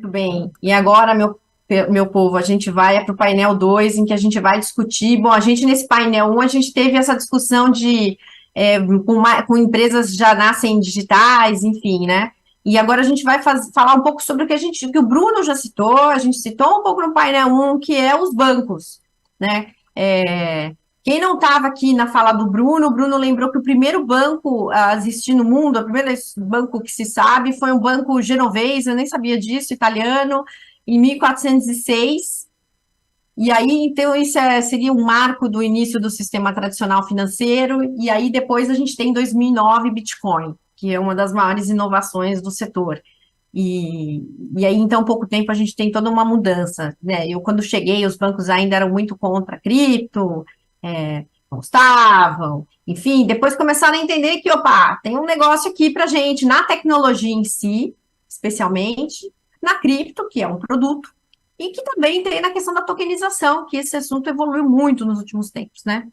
Muito bem. E agora, meu povo, a gente vai para o painel 2, em que a gente vai discutir. Bom, a gente nesse painel 1, a gente teve essa discussão de com empresas já nascem digitais, enfim, né? E agora a gente vai falar um pouco sobre que o Bruno já citou, a gente citou um pouco no painel 1, que é os bancos, né? Quem não estava aqui na fala do Bruno, o Bruno lembrou que o primeiro banco a existir no mundo, o primeiro banco que se sabe, foi um banco genovês, eu nem sabia disso, italiano, em 1406. E aí, então, isso seria um marco do início do sistema tradicional financeiro. E aí, depois, a gente tem em 2009 Bitcoin, que é uma das maiores inovações do setor. E, e aí, em tão pouco tempo, a gente tem toda uma mudança, né? Eu, quando cheguei, os bancos ainda eram muito contra cripto, não estavam, enfim, depois começaram a entender que, opa, tem um negócio aqui para gente, na tecnologia em si, especialmente, na cripto, que é um produto, e que também tem na questão da tokenização, que esse assunto evoluiu muito nos últimos tempos, né?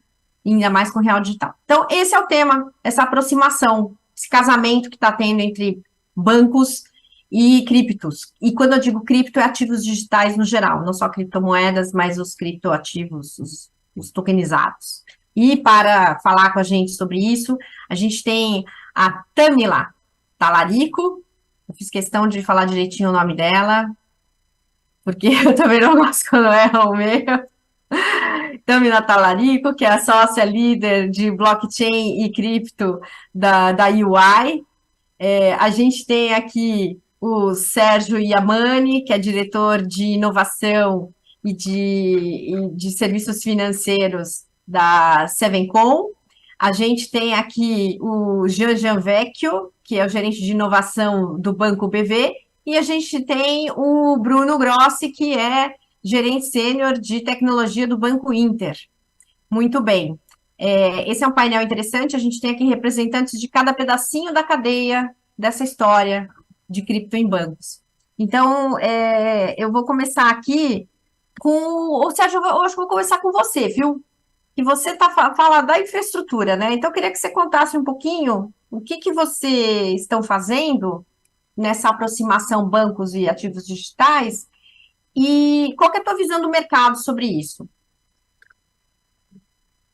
Ainda mais com o real digital. Então, esse é o tema, essa aproximação, esse casamento que está tendo entre bancos e criptos. E quando eu digo cripto, é ativos digitais no geral, não só criptomoedas, mas os criptoativos, os tokenizados. E para falar com a gente sobre isso, a gente tem a Tamila Talarico. Eu fiz questão de falar direitinho o nome dela, porque eu também não gosto quando erra o meu. Tamila Talarico, que é a sócia líder de blockchain e cripto da UI. A gente tem aqui o Sérgio Yamani, que é diretor de inovação e de serviços financeiros da Sevencom. A gente tem aqui o Jean Vecchio, que é o gerente de inovação do Banco BV. E a gente tem o Bruno Grossi, que é gerente sênior de tecnologia do Banco Inter. Muito bem. Esse é um painel interessante. A gente tem aqui representantes de cada pedacinho da cadeia dessa história de cripto em bancos. Então, eu vou começar aqui com. Ou Sérgio, eu acho que vou começar com você, viu? Que você está falando da infraestrutura, né? Então, eu queria que você contasse um pouquinho o que vocês estão fazendo nessa aproximação bancos e ativos digitais e qual que é a tua visão do mercado sobre isso?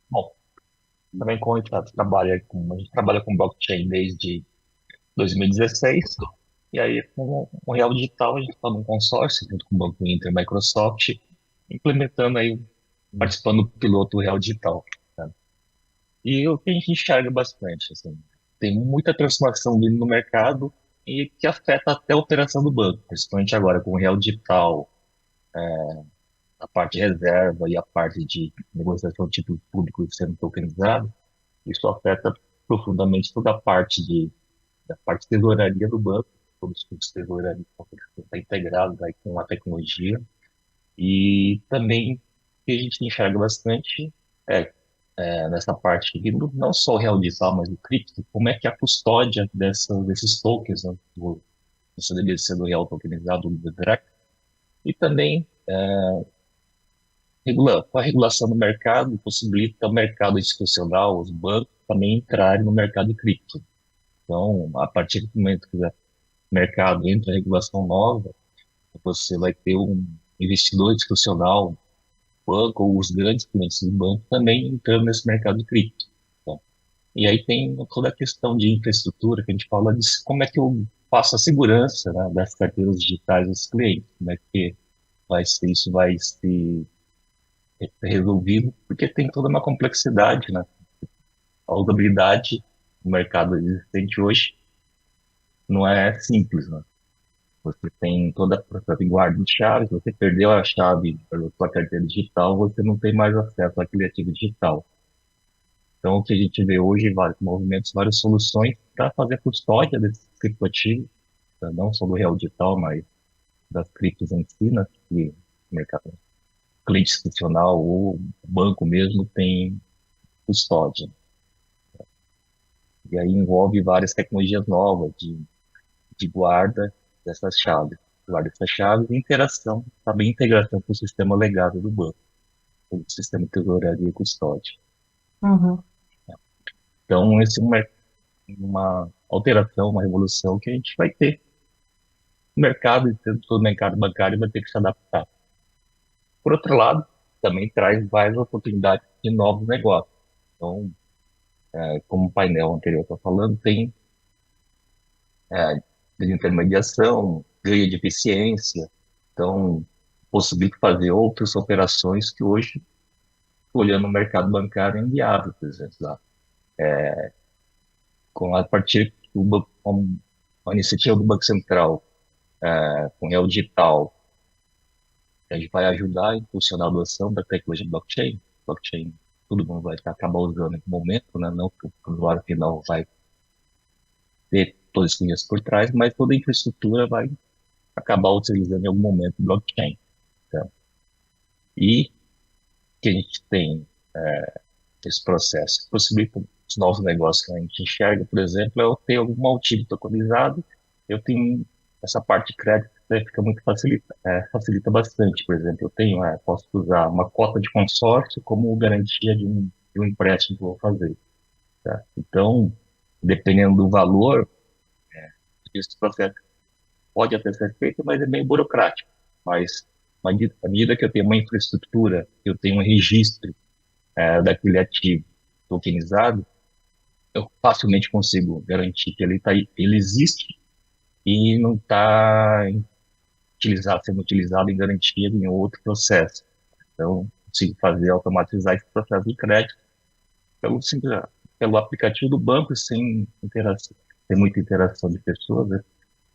Bom, também como a gente trabalha com blockchain desde 2016, e aí com o Real Digital a gente está num consórcio junto com o Banco Inter e Microsoft, implementando aí, participando do piloto Real Digital, né? E o que a gente enxerga bastante, assim, tem muita transformação vindo no mercado e que afeta até a operação do banco, principalmente agora com o Real Digital, a parte de reserva e a parte de negociação de título público sendo tokenizado. Isso afeta profundamente toda a parte da parte de tesouraria do banco, todos os custos de tesouraria está integrado aí com a tecnologia. E também o que a gente enxerga bastante é, nessa parte aqui, não só o real digital, mas o cripto, como é que a custódia desses tokens, né, do CDBC do real tokenizado, do DREC, e também com a regulação do mercado, possibilita o mercado institucional, os bancos, também entrarem no mercado de cripto. Então, a partir do momento que o mercado entra em regulação nova, você vai ter um investidor institucional, banco ou os grandes clientes do banco também entrando nesse mercado de cripto. Tá? E aí tem toda a questão de infraestrutura, que a gente fala de como é que eu faço a segurança, né, das carteiras digitais dos clientes, como é que isso vai ser resolvido, porque tem toda uma complexidade, né? A usabilidade no mercado existente hoje não é simples, né? Você tem toda a processo de guarda de chaves, você perdeu a chave da sua carteira digital, você não tem mais acesso àquele ativo digital. Então, o que a gente vê hoje, vários movimentos, várias soluções para fazer a custódia desses criptoativos, tá? Não só do real digital, mas das criptos em si, né? Que o mercado, cliente institucional ou banco mesmo tem custódia. E aí envolve várias tecnologias novas de guarda dessas chaves. Guarda dessas chaves e interação, também integração com o sistema legado do banco, o sistema de tesouraria e custódia. Uhum. Então, esse é uma alteração, uma revolução que a gente vai ter. o mercado, e todo o mercado bancário vai ter que se adaptar. Por outro lado, também traz várias oportunidades de novos negócios. Então, como o painel anterior está falando, tem é, desintermediação, ganho de eficiência, então possibilita fazer outras operações que hoje, olhando o mercado bancário, é inviável, por exemplo, lá. Com a partir com a iniciativa do Banco Central, com o Real Digital, a gente vai ajudar a impulsionar a adoção da tecnologia blockchain. Blockchain, todo mundo vai acabar usando em algum momento, né? Não que o usuário final vai ter todo esse conhecimento por trás, mas toda a infraestrutura vai acabar utilizando em algum momento blockchain. Tá? E que a gente tem esse processo que possibilita os novos negócios que a gente enxerga, por exemplo, é eu ter algum ativo tokenizado, eu tenho essa parte de crédito que fica muito facilita bastante, por exemplo, eu tenho, posso usar uma cota de consórcio como garantia de um empréstimo que eu vou fazer, tá? Então, dependendo do valor, esse processo pode até ser feito, mas é meio burocrático, mas à medida que eu tenho uma infraestrutura, eu tenho um registro daquele ativo tokenizado, eu facilmente consigo garantir que ele existe e não está sendo utilizado em garantia em outro processo. Então, consigo automatizar esse processo de crédito simples, pelo aplicativo do banco, sem muita interação de pessoas, né?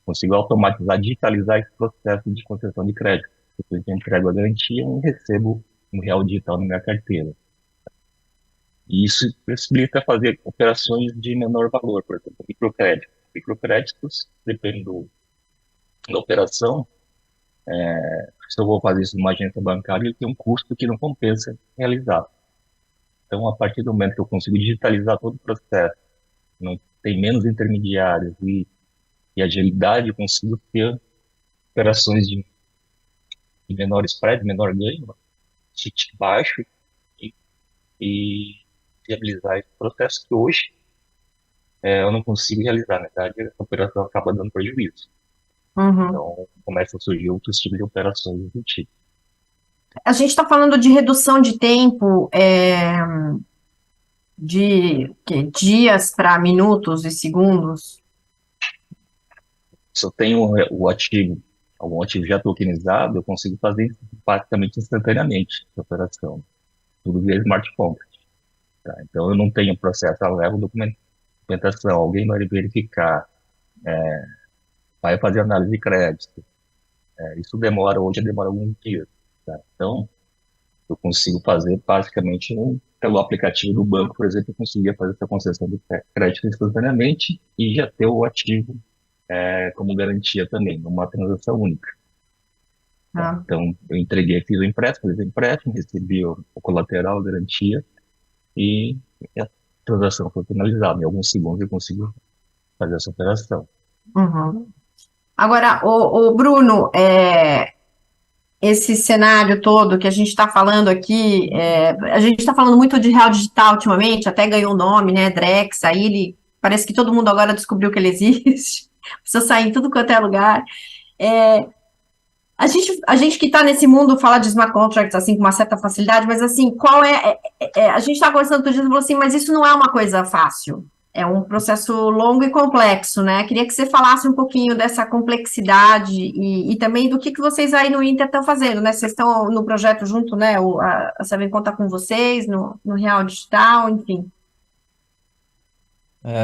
Consigo automatizar, digitalizar esse processo de concessão de crédito. Depois eu entrego a garantia e recebo um real digital na minha carteira. E isso possibilita fazer operações de menor valor, por exemplo, microcrédito. Microcréditos, depende da operação, se eu vou fazer isso numa agência bancária, ele tem um custo que não compensa realizar. Então, a partir do momento que eu consigo digitalizar todo o processo, não tem menos intermediários e agilidade, eu consigo ter operações de menor spread, menor ganho, ticket baixo e, e viabilizar esse processo que hoje eu não consigo realizar. Na verdade, a operação acaba dando prejuízo. Uhum. Então, começam a surgir outros tipos de operações do tipo. A gente está falando de redução de tempo, de dias para minutos e segundos. Se eu tenho algum ativo já tokenizado, eu consigo fazer isso praticamente instantaneamente a operação. Tudo via smart contract. Tá? Então, eu não tenho processo, eu levo documentação, alguém vai verificar, vai fazer análise de crédito. Isso hoje demora alguns dias. Tá? Então, eu consigo fazer basicamente pelo aplicativo do banco, por exemplo, eu conseguia fazer essa concessão de crédito instantaneamente e já ter o ativo como garantia também, numa transação única. Tá? Tá? Então, eu entreguei, fiz o empréstimo, recebi o colateral, a garantia, e a transação foi finalizada. Em alguns segundos eu consigo fazer essa operação. Uhum. Agora, o Bruno, esse cenário todo que a gente está falando aqui, a gente está falando muito de real digital ultimamente, até ganhou um nome, né? Drex, aí ele parece que todo mundo agora descobriu que ele existe, precisa sair em tudo quanto é lugar. É, a gente que está nesse mundo fala de smart contracts assim com uma certa facilidade, mas assim, a gente está conversando todo dia e falou assim, mas isso não é uma coisa fácil. É um processo longo e complexo, né? Queria que você falasse um pouquinho dessa complexidade e também do que vocês aí no Inter estão fazendo, né? Vocês estão no projeto junto, né? A Seven conta com vocês, no Real Digital, enfim.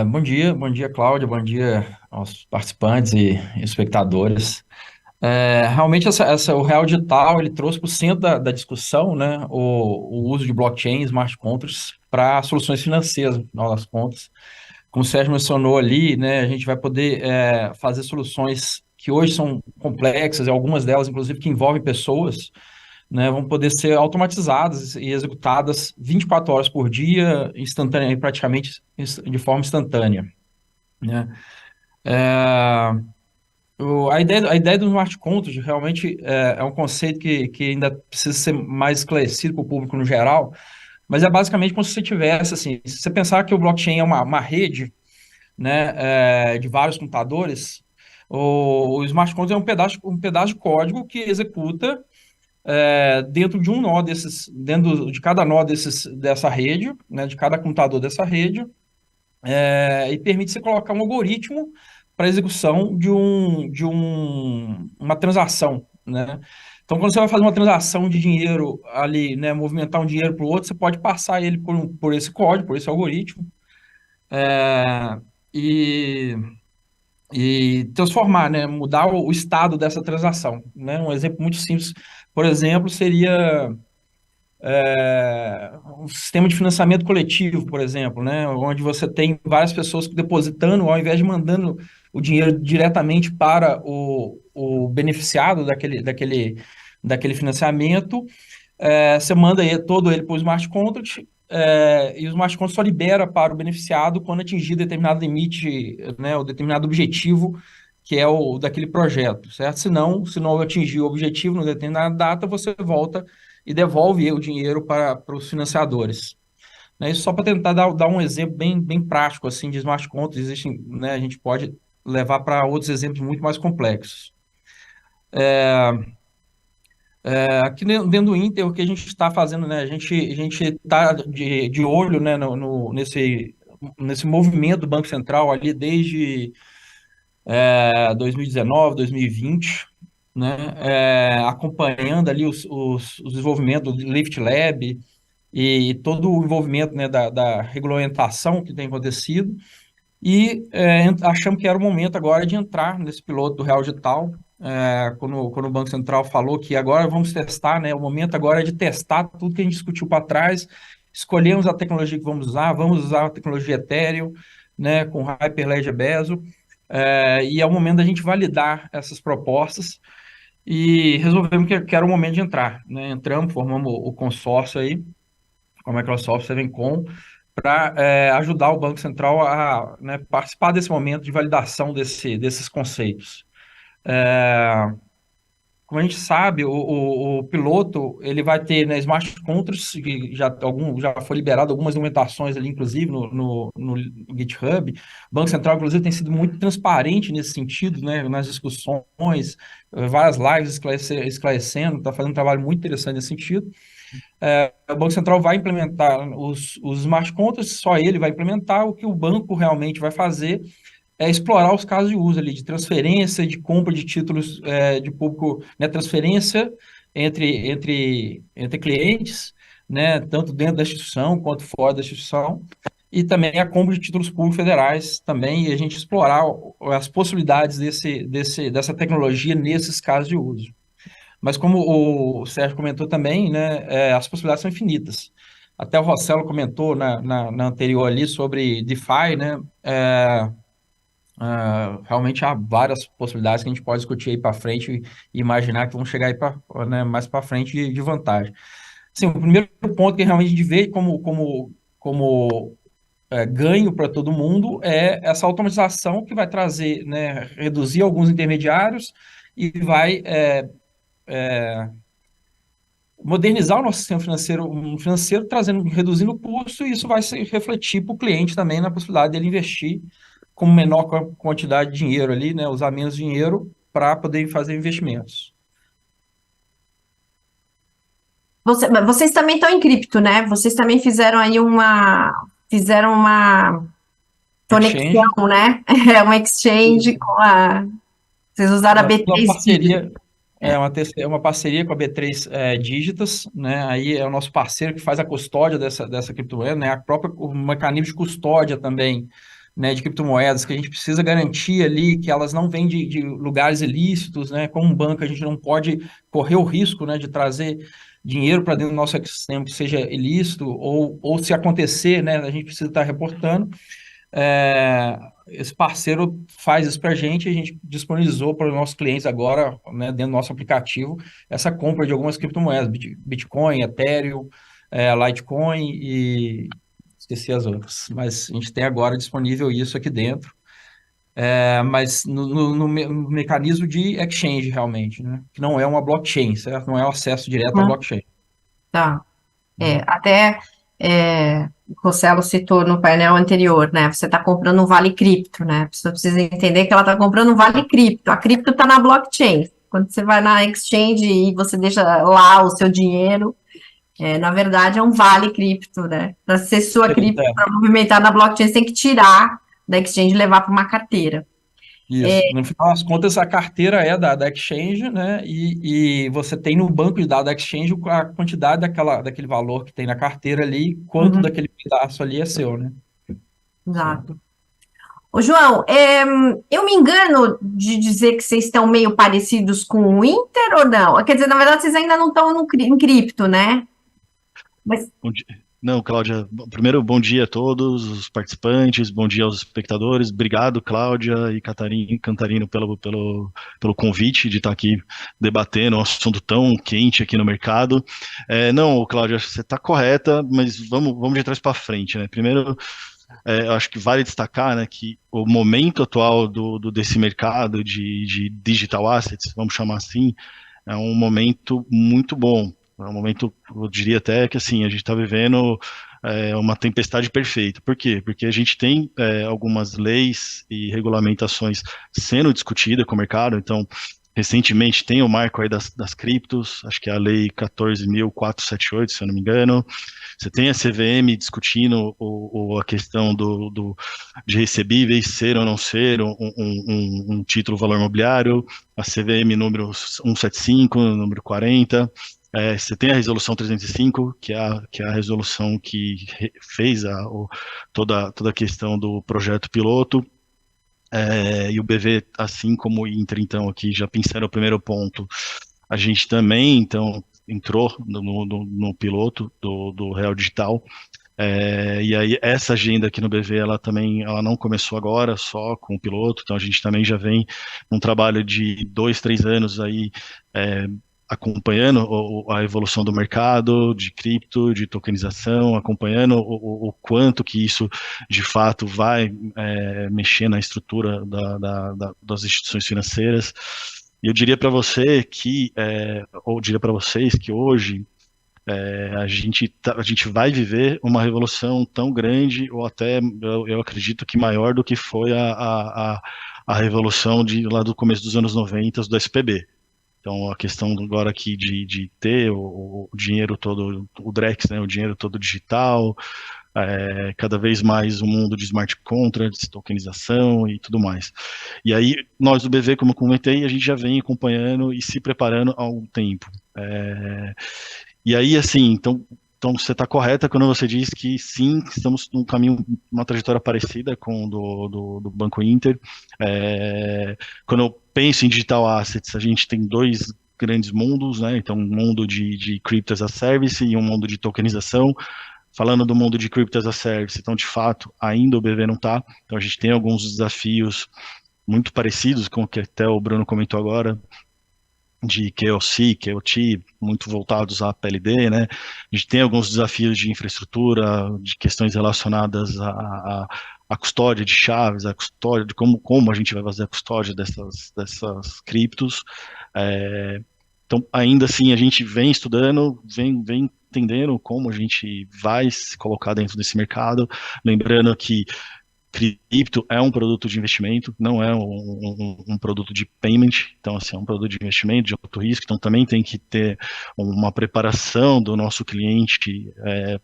Bom dia, Cláudia, bom dia aos participantes e espectadores. Realmente, o Real Digital ele trouxe para o centro da discussão, né, o uso de blockchain e smart contracts para soluções financeiras, no final das contas. Como o Sérgio mencionou ali, né, a gente vai poder fazer soluções que hoje são complexas, e algumas delas, inclusive, que envolvem pessoas, né, vão poder ser automatizadas e executadas 24 horas por dia, praticamente de forma instantânea, né? A ideia do smart contract realmente é um conceito que ainda precisa ser mais esclarecido para o público no geral, mas é basicamente como se você tivesse, assim, se você pensar que o blockchain é uma rede, né, de vários computadores, O smart contract é um pedaço de código que executa dentro de um nó desses, dentro de cada nó dessa rede, né, de cada computador dessa rede, e permite você colocar um algoritmo para execução uma transação, né? Então, quando você vai fazer uma transação de dinheiro ali, né, movimentar um dinheiro para o outro, você pode passar ele por esse código, por esse algoritmo, é, e, e transformar, né, mudar o estado dessa transação, né? Um exemplo muito simples, por exemplo, seria um sistema de financiamento coletivo, por exemplo, né, onde você tem várias pessoas depositando, ao invés de mandando o dinheiro diretamente para o beneficiado daquele financiamento, você manda todo ele para o smart contract, e o smart contract só libera para o beneficiado quando atingir determinado limite, né, o determinado objetivo que é o daquele projeto, certo? Se não atingir o objetivo em determinada data, você volta e devolve o dinheiro para os financiadores. Né? Isso só para tentar dar um exemplo bem prático assim de smart contracts. Existem, né, a gente pode levar para outros exemplos muito mais complexos. Aqui dentro do Inter, o que a gente está fazendo, né? A gente está de olho, né, nesse movimento do Banco Central ali desde 2019, 2020, né? Acompanhando ali os desenvolvimentos do Lift Lab e todo o envolvimento, né, da regulamentação que tem acontecido. E achamos que era o momento agora de entrar nesse piloto do Real Digital, quando o Banco Central falou que agora vamos testar, né? O momento agora é de testar tudo que a gente discutiu para trás, escolhemos a tecnologia que vamos usar a tecnologia Ethereum, né, com Hyperledger Bezo, e é o momento da gente validar essas propostas e resolvemos que era o momento de entrar, né? Entramos, formamos o consórcio aí, com a Microsoft Sevencom, para ajudar o Banco Central a, né, participar desse momento de validação desses conceitos. Como a gente sabe, o piloto ele vai ter, né, smart contracts, que já foi liberado algumas documentações ali, inclusive no GitHub. O Banco Central, inclusive, tem sido muito transparente nesse sentido, né, nas discussões, várias lives esclarecendo, está fazendo um trabalho muito interessante nesse sentido. O Banco Central vai implementar os smart contracts, só ele vai implementar. O que o banco realmente vai fazer é explorar os casos de uso ali, de transferência, de compra de títulos de público, né, transferência entre clientes, né, tanto dentro da instituição quanto fora da instituição, e também a compra de títulos públicos federais também, e a gente explorar as possibilidades dessa tecnologia nesses casos de uso. Mas como o Sérgio comentou também, né, as possibilidades são infinitas. Até o Rossello comentou na anterior ali sobre DeFi, né, realmente há várias possibilidades que a gente pode discutir aí para frente e imaginar que vão chegar aí né, mais para frente de vantagem. Assim, o primeiro ponto que realmente a gente vê como ganho para todo mundo é essa automatização que vai trazer, né, reduzir alguns intermediários e vai modernizar o nosso sistema financeiro reduzindo o custo, e isso vai se refletir para o cliente também na possibilidade dele investir com menor quantidade de dinheiro ali, né, usar menos dinheiro para poder fazer investimentos. Vocês também estão em cripto, né? Vocês também fizeram uma Exchange, conexão, né? Uma exchange vocês usaram a uma B3. parceria, uma parceria com a B3 Digitas, né? Aí é o nosso parceiro que faz a custódia dessa criptomoeda, né? O mecanismo de custódia também, né, de criptomoedas, que a gente precisa garantir ali que elas não vêm de lugares ilícitos, né? Como um banco, a gente não pode correr o risco, né, de trazer dinheiro para dentro do nosso ecossistema que seja ilícito, ou se acontecer, né, a gente precisa estar reportando. Esse parceiro faz isso para a gente disponibilizou para os nossos clientes agora, né, dentro do nosso aplicativo, essa compra de algumas criptomoedas, Bitcoin, Ethereum, Litecoin e esqueci as outras, mas a gente tem agora disponível isso aqui dentro, mas no mecanismo de exchange realmente, né, que não é uma blockchain, certo? Não é o acesso direto à blockchain. Tá. Uhum. Até o Rossello citou no painel anterior, né? Você está comprando um vale cripto, né? A pessoa precisa entender que ela está comprando um vale cripto. A cripto está na blockchain. Quando você vai na exchange e você deixa lá o seu dinheiro, na verdade é um vale cripto, né? Para ser sua cripto, É, para movimentar na blockchain, você tem que tirar da exchange e levar para uma carteira. isso. No final das contas, a carteira é da Exchange, né? E você tem no banco de dados da Exchange a quantidade daquele valor que tem na carteira ali, quanto Uhum, daquele pedaço ali é seu, né? Sim. exato. Ô, João, eu me engano de dizer que vocês estão meio parecidos com o Inter ou não? Quer dizer, na verdade, vocês ainda não estão em cripto, né? Mas, Não, Cláudia, primeiro, bom dia a todos os participantes, bom dia aos espectadores. Obrigado, Cláudia e Cantarino, pelo convite de estar aqui debatendo um assunto tão quente aqui no mercado. Não, Cláudia, você está correta, mas vamos de trás para frente, né? Primeiro, eu acho que vale destacar, né, que o momento atual desse mercado de digital assets, vamos chamar assim, é um momento muito bom. É um momento, eu diria até que assim, a gente está vivendo uma tempestade perfeita. Por quê? Porque a gente tem algumas leis e regulamentações sendo discutidas com o mercado. Então, recentemente tem o marco aí das criptos, acho que é a lei 14.478, se eu não me engano. Você tem a CVM discutindo a questão de recebíveis ser ou não ser um título valor imobiliário, a CVM número 175, número 40. Você tem a resolução 305, que é a resolução que fez toda a questão do projeto piloto. E o BV, assim como o Inter, então, aqui já pensando o primeiro ponto, a gente também, então, entrou no piloto do Real Digital. E aí essa agenda aqui no BV, ela não começou agora só com o piloto, então a gente também já vem num trabalho de 2, 3 anos aí acompanhando a evolução do mercado de cripto, de tokenização, acompanhando o quanto que isso de fato vai mexer na estrutura das instituições financeiras. E eu diria para você que, ou diria para vocês que hoje a gente vai viver uma revolução tão grande, ou até eu acredito que maior do que foi a revolução lá do começo dos anos 90 do SPB. Então, a questão agora aqui de ter o dinheiro todo, o Drex, né, o dinheiro todo digital, cada vez mais o mundo de smart contracts, tokenização e tudo mais. E aí, nós do BV, como eu comentei, a gente já vem acompanhando e se preparando há um tempo. E aí, assim, então você está correta quando você diz que sim, estamos num caminho, uma trajetória parecida com o do Banco Inter. Quando eu penso em digital assets, a gente tem dois grandes mundos, né? Então, um mundo de Crypto as a Service e um mundo de tokenização. Falando do mundo de Crypto as a Service, então, de fato, ainda o BV não está. Então, a gente tem alguns desafios muito parecidos com o que até o Bruno comentou agora, de KOC, KOT, muito voltados à PLD, né? A gente tem alguns desafios de infraestrutura, de questões relacionadas à custódia de chaves, à custódia de como a gente vai fazer a custódia dessas criptos. Então, ainda assim, a gente vem estudando, vem entendendo como a gente vai se colocar dentro desse mercado, lembrando que cripto é um produto de investimento, não é um produto de payment, então assim, é um produto de investimento de alto risco, então também tem que ter uma preparação do nosso cliente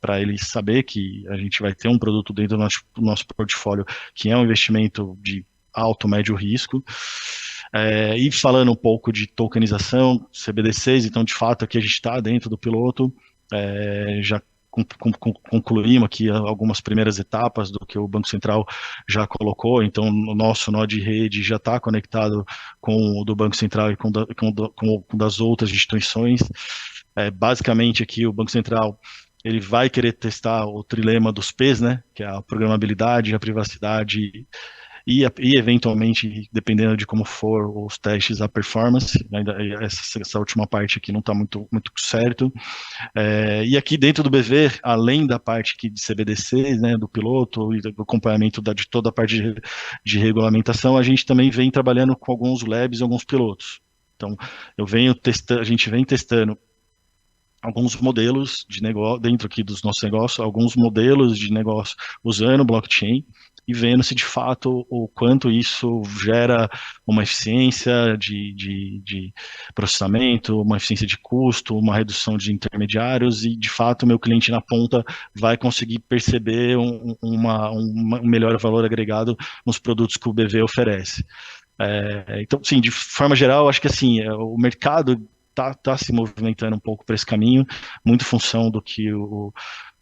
para ele saber que a gente vai ter um produto dentro do nosso portfólio que é um investimento de alto, médio risco. E falando um pouco de tokenização, CBDCs, então de fato aqui a gente está dentro do piloto, já concluímos aqui algumas primeiras etapas do que o Banco Central já colocou, então o nosso nó de rede já está conectado com o do Banco Central e com das outras instituições. Basicamente aqui o Banco Central ele vai querer testar o trilema dos P's, né, que é a programabilidade, a privacidade e eventualmente, dependendo de como for os testes, a performance. Ainda essa última parte aqui não está muito certo. E aqui dentro do BV, além da parte aqui de CBDC, né, do piloto e do acompanhamento de toda a parte de regulamentação, a gente também vem trabalhando com alguns labs e alguns pilotos. Então, a gente vem testando alguns modelos de negócio, dentro aqui dos nossos negócios, alguns modelos de negócio usando blockchain e vendo se de fato o quanto isso gera uma eficiência de processamento, uma eficiência de custo, uma redução de intermediários e de fato o meu cliente na ponta vai conseguir perceber um melhor valor agregado nos produtos que o BV oferece. Então, sim, de forma geral, acho que assim, o mercado tá se movimentando um pouco para esse caminho, muito em função do que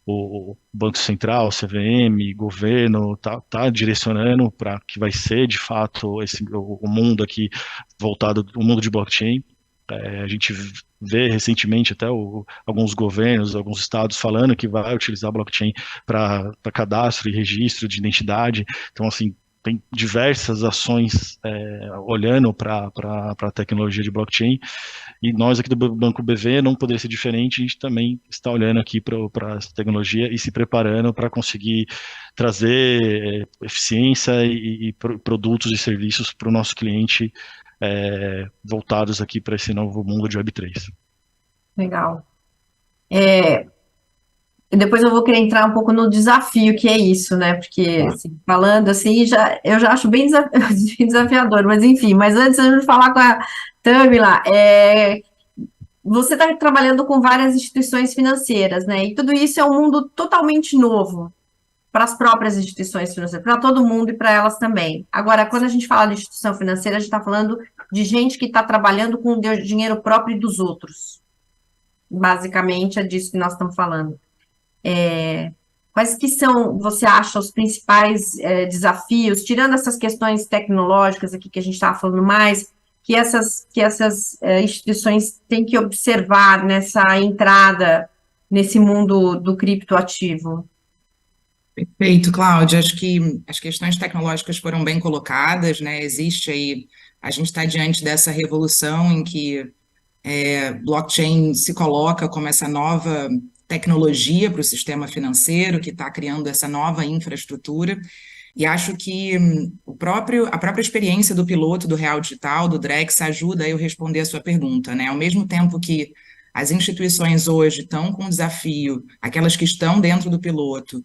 o Banco Central, CVM, governo tá direcionando para que vai ser de fato o mundo aqui voltado, o mundo de blockchain. A gente vê recentemente até alguns governos, alguns estados falando que vai utilizar blockchain para cadastro e registro de identidade. Então, assim, tem diversas ações olhando para a tecnologia de blockchain, e nós aqui do Banco BV não poderia ser diferente, a gente também está olhando aqui para essa tecnologia e se preparando para conseguir trazer eficiência e produtos e serviços para o nosso cliente voltados aqui para esse novo mundo de Web3. Legal. E depois eu vou querer entrar um pouco no desafio que é isso, né? Porque, Tá. assim, falando assim, eu já acho bem desafiador, mas enfim. Mas antes de eu falar com a Tami lá, você está trabalhando com várias instituições financeiras, né? E tudo isso é um mundo totalmente novo para as próprias instituições financeiras, para todo mundo e para elas também. Agora, quando a gente fala de instituição financeira, a gente está falando de gente que está trabalhando com o dinheiro próprio dos outros. Basicamente, é disso que nós estamos falando. Quais que são, você acha, os principais desafios, tirando essas questões tecnológicas aqui que a gente estava falando mais, que essas instituições têm que observar nessa entrada nesse mundo do criptoativo? Perfeito, Cláudia. Acho que as questões tecnológicas foram bem colocadas, né? Existe aí, a gente está diante dessa revolução em que blockchain se coloca como essa nova tecnologia para o sistema financeiro, que está criando essa nova infraestrutura. E acho que a própria experiência do piloto do Real Digital, do Drex, ajuda a eu responder a sua pergunta, né? Ao mesmo tempo que as instituições hoje estão com o desafio, aquelas que estão dentro do piloto,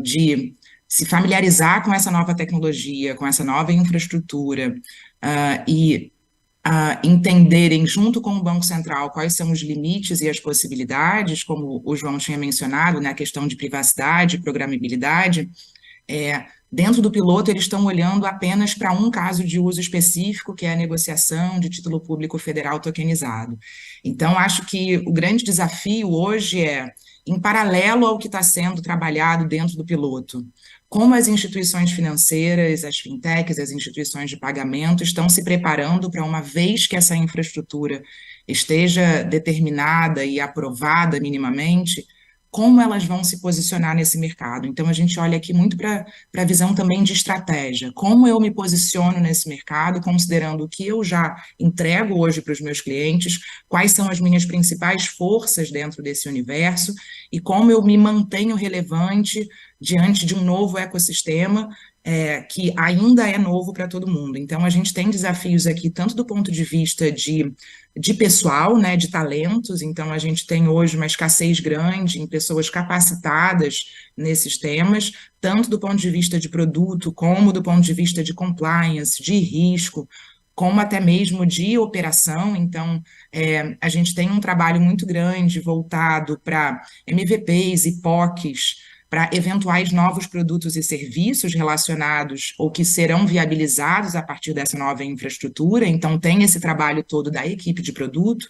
de se familiarizar com essa nova tecnologia, com essa nova infraestrutura, e entenderem, junto com o Banco Central, quais são os limites e as possibilidades, como o João tinha mencionado, né, a questão de privacidade, programabilidade. Dentro do piloto, eles estão olhando apenas para um caso de uso específico, que é a negociação de título público federal tokenizado. Então, acho que o grande desafio hoje em paralelo ao que está sendo trabalhado dentro do piloto, como as instituições financeiras, as fintechs, as instituições de pagamento estão se preparando para, uma vez que essa infraestrutura esteja determinada e aprovada minimamente, como elas vão se posicionar nesse mercado. Então, a gente olha aqui muito para a visão também de estratégia. Como eu me posiciono nesse mercado, considerando o que eu já entrego hoje para os meus clientes, quais são as minhas principais forças dentro desse universo e como eu me mantenho relevante diante de um novo ecossistema que ainda é novo para todo mundo. Então, a gente tem desafios aqui, tanto do ponto de vista de pessoal, né, de talentos. Então, a gente tem hoje uma escassez grande em pessoas capacitadas nesses temas, tanto do ponto de vista de produto, como do ponto de vista de compliance, de risco, como até mesmo de operação. Então, a gente tem um trabalho muito grande voltado para MVPs e POCs, para eventuais novos produtos e serviços relacionados ou que serão viabilizados a partir dessa nova infraestrutura. Então, tem esse trabalho todo da equipe de produto,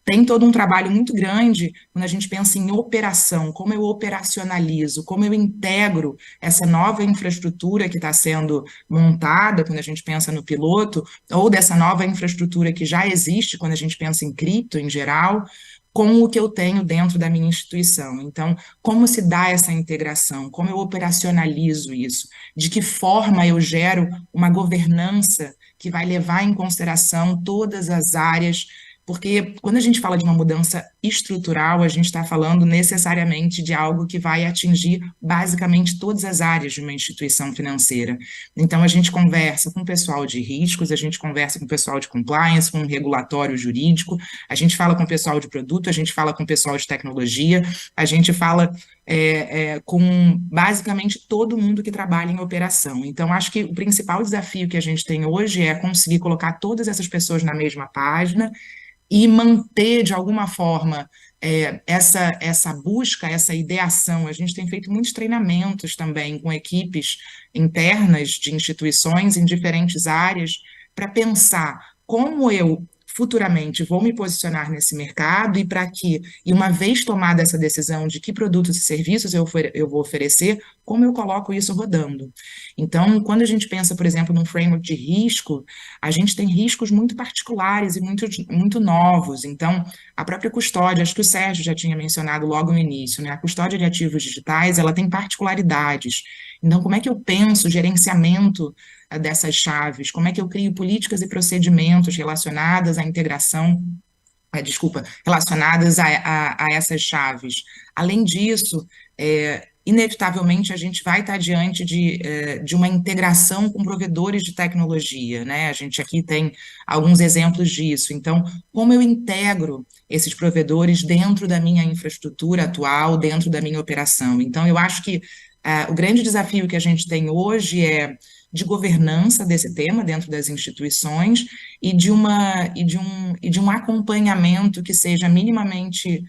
tem todo um trabalho muito grande quando a gente pensa em operação, como eu operacionalizo, como eu integro essa nova infraestrutura que está sendo montada, quando a gente pensa no piloto, ou dessa nova infraestrutura que já existe, quando a gente pensa em cripto em geral, com o que eu tenho dentro da minha instituição. Então, como se dá essa integração? Como eu operacionalizo isso? De que forma eu gero uma governança que vai levar em consideração todas as áreas porque quando a gente fala de uma mudança estrutural, a gente está falando necessariamente de algo que vai atingir basicamente todas as áreas de uma instituição financeira. Então, a gente conversa com o pessoal de riscos, a gente conversa com o pessoal de compliance, com o regulatório jurídico, a gente fala com o pessoal de produto, a gente fala com o pessoal de tecnologia, a gente fala com basicamente todo mundo que trabalha em operação. Então, acho que o principal desafio que a gente tem hoje é conseguir colocar todas essas pessoas na mesma página e manter, de alguma forma, essa busca, essa ideação. A gente tem feito muitos treinamentos também com equipes internas de instituições em diferentes áreas para pensar como eu futuramente vou me posicionar nesse mercado e uma vez tomada essa decisão de que produtos e serviços eu vou oferecer, como eu coloco isso rodando. Então, quando a gente pensa, por exemplo, num framework de risco, a gente tem riscos muito particulares e muito novos. Então, a própria custódia, acho que o Sérgio já tinha mencionado logo no início, né? A custódia de ativos digitais, ela tem particularidades. Então, como é que eu penso o gerenciamento dessas chaves? Como é que eu crio políticas e procedimentos relacionadas à integração, relacionadas a essas chaves? Além disso, inevitavelmente a gente vai estar diante de uma integração com provedores de tecnologia, né? A gente aqui tem alguns exemplos disso. Então, como eu integro esses provedores dentro da minha infraestrutura atual, dentro da minha operação? Então, eu acho que o grande desafio que a gente tem hoje é de governança desse tema dentro das instituições e de um acompanhamento que seja minimamente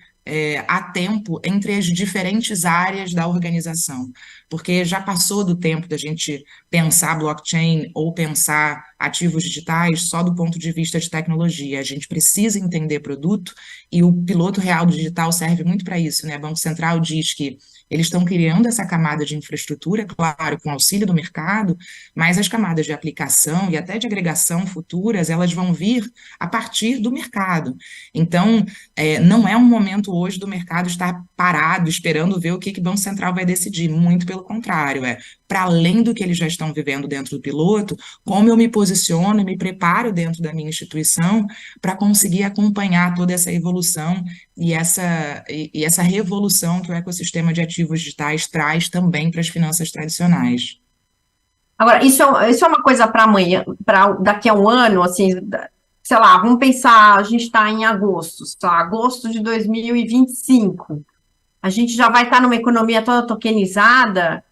a tempo entre as diferentes áreas da organização, porque já passou do tempo da gente pensar blockchain ou pensar ativos digitais só do ponto de vista de tecnologia. A gente precisa entender produto e o piloto real do digital serve muito para isso, né? O Banco Central diz que eles estão criando essa camada de infraestrutura, claro, com auxílio do mercado, mas as camadas de aplicação e até de agregação futuras, elas vão vir a partir do mercado. Então, não é um momento hoje do mercado estar parado, esperando ver o que o Banco Central vai decidir. Muito pelo contrário, para além do que eles já estão vivendo dentro do piloto, como eu me posiciono e me preparo dentro da minha instituição para conseguir acompanhar toda essa evolução e essa revolução que o ecossistema de ativos digitais traz também para as finanças tradicionais. Agora, isso é uma coisa para amanhã, para daqui a um ano, assim, sei lá, vamos pensar, a gente está em agosto, agosto de 2025. A gente já vai estar numa economia toda tokenizada.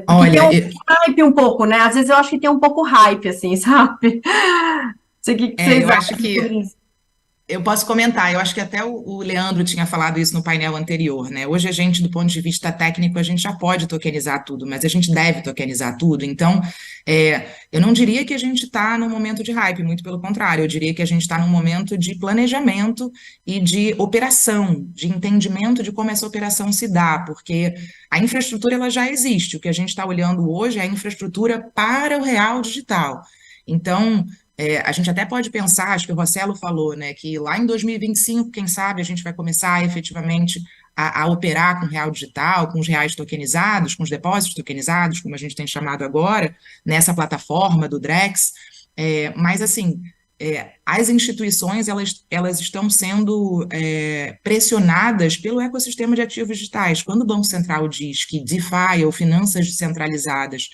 Olha, tem um hype um pouco, né? Às vezes eu acho que tem um pouco hype, assim, sabe? Sei que vocês eu acho acham que sobre isso. eu posso comentar, eu acho que até o Leandro tinha falado isso no painel anterior, né? Hoje a gente, do ponto de vista técnico, a gente já pode tokenizar tudo, mas a gente deve tokenizar tudo. Então, eu não diria que a gente está num momento de hype, muito pelo contrário, eu diria que a gente está num momento de planejamento e de operação, de entendimento de como essa operação se dá, porque a infraestrutura ela já existe. O que a gente está olhando hoje é a infraestrutura para o real digital. Então, a gente até pode pensar, acho que o Rossello falou, né, que lá em 2025, quem sabe, a gente vai começar efetivamente a operar com real digital, com os reais tokenizados, com os depósitos tokenizados, como a gente tem chamado agora, nessa plataforma do Drex. Mas, assim, as instituições, elas estão sendo pressionadas pelo ecossistema de ativos digitais. Quando o Banco Central diz que DeFi, ou finanças descentralizadas,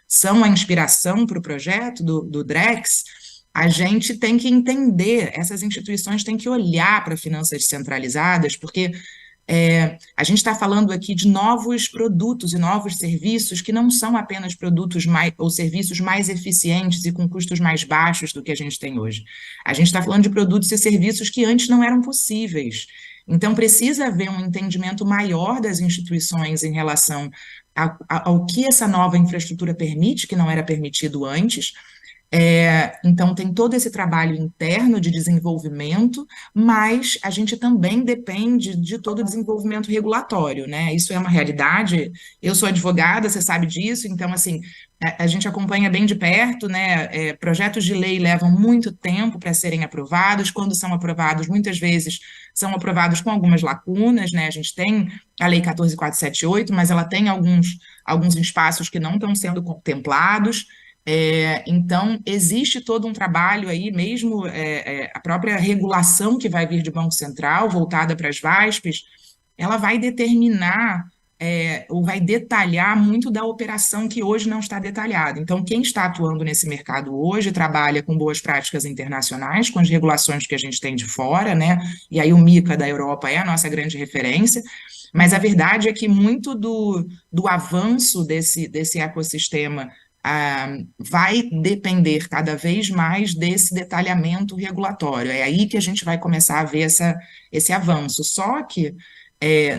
são a inspiração para o projeto do Drex, a gente tem que entender, essas instituições têm que olhar para finanças descentralizadas, porque a gente está falando aqui de novos produtos e novos serviços que não são apenas produtos ou serviços mais eficientes e com custos mais baixos do que a gente tem hoje. A gente está falando de produtos e serviços que antes não eram possíveis. Então, precisa haver um entendimento maior das instituições em relação ao que essa nova infraestrutura permite, que não era permitido antes. Então, tem todo esse trabalho interno de desenvolvimento, mas a gente também depende de todo o desenvolvimento regulatório, né? Isso é uma realidade. Eu sou advogada, você sabe disso, então, assim, a gente acompanha bem de perto, né? Projetos de lei levam muito tempo para serem aprovados. Quando são aprovados, muitas vezes são aprovados com algumas lacunas, né? A gente tem a Lei 14.478, mas ela tem alguns espaços que não estão sendo contemplados. Então, existe todo um trabalho aí, mesmo a própria regulação que vai vir de Banco Central, voltada para as VASPs, ela vai determinar ou vai detalhar muito da operação que hoje não está detalhada. Então, quem está atuando nesse mercado hoje trabalha com boas práticas internacionais, com as regulações que a gente tem de fora, né? E aí o MiCA da Europa é a nossa grande referência, mas a verdade é que muito do avanço desse ecossistema vai depender cada vez mais desse detalhamento regulatório. É aí que a gente vai começar a ver esse avanço. Só que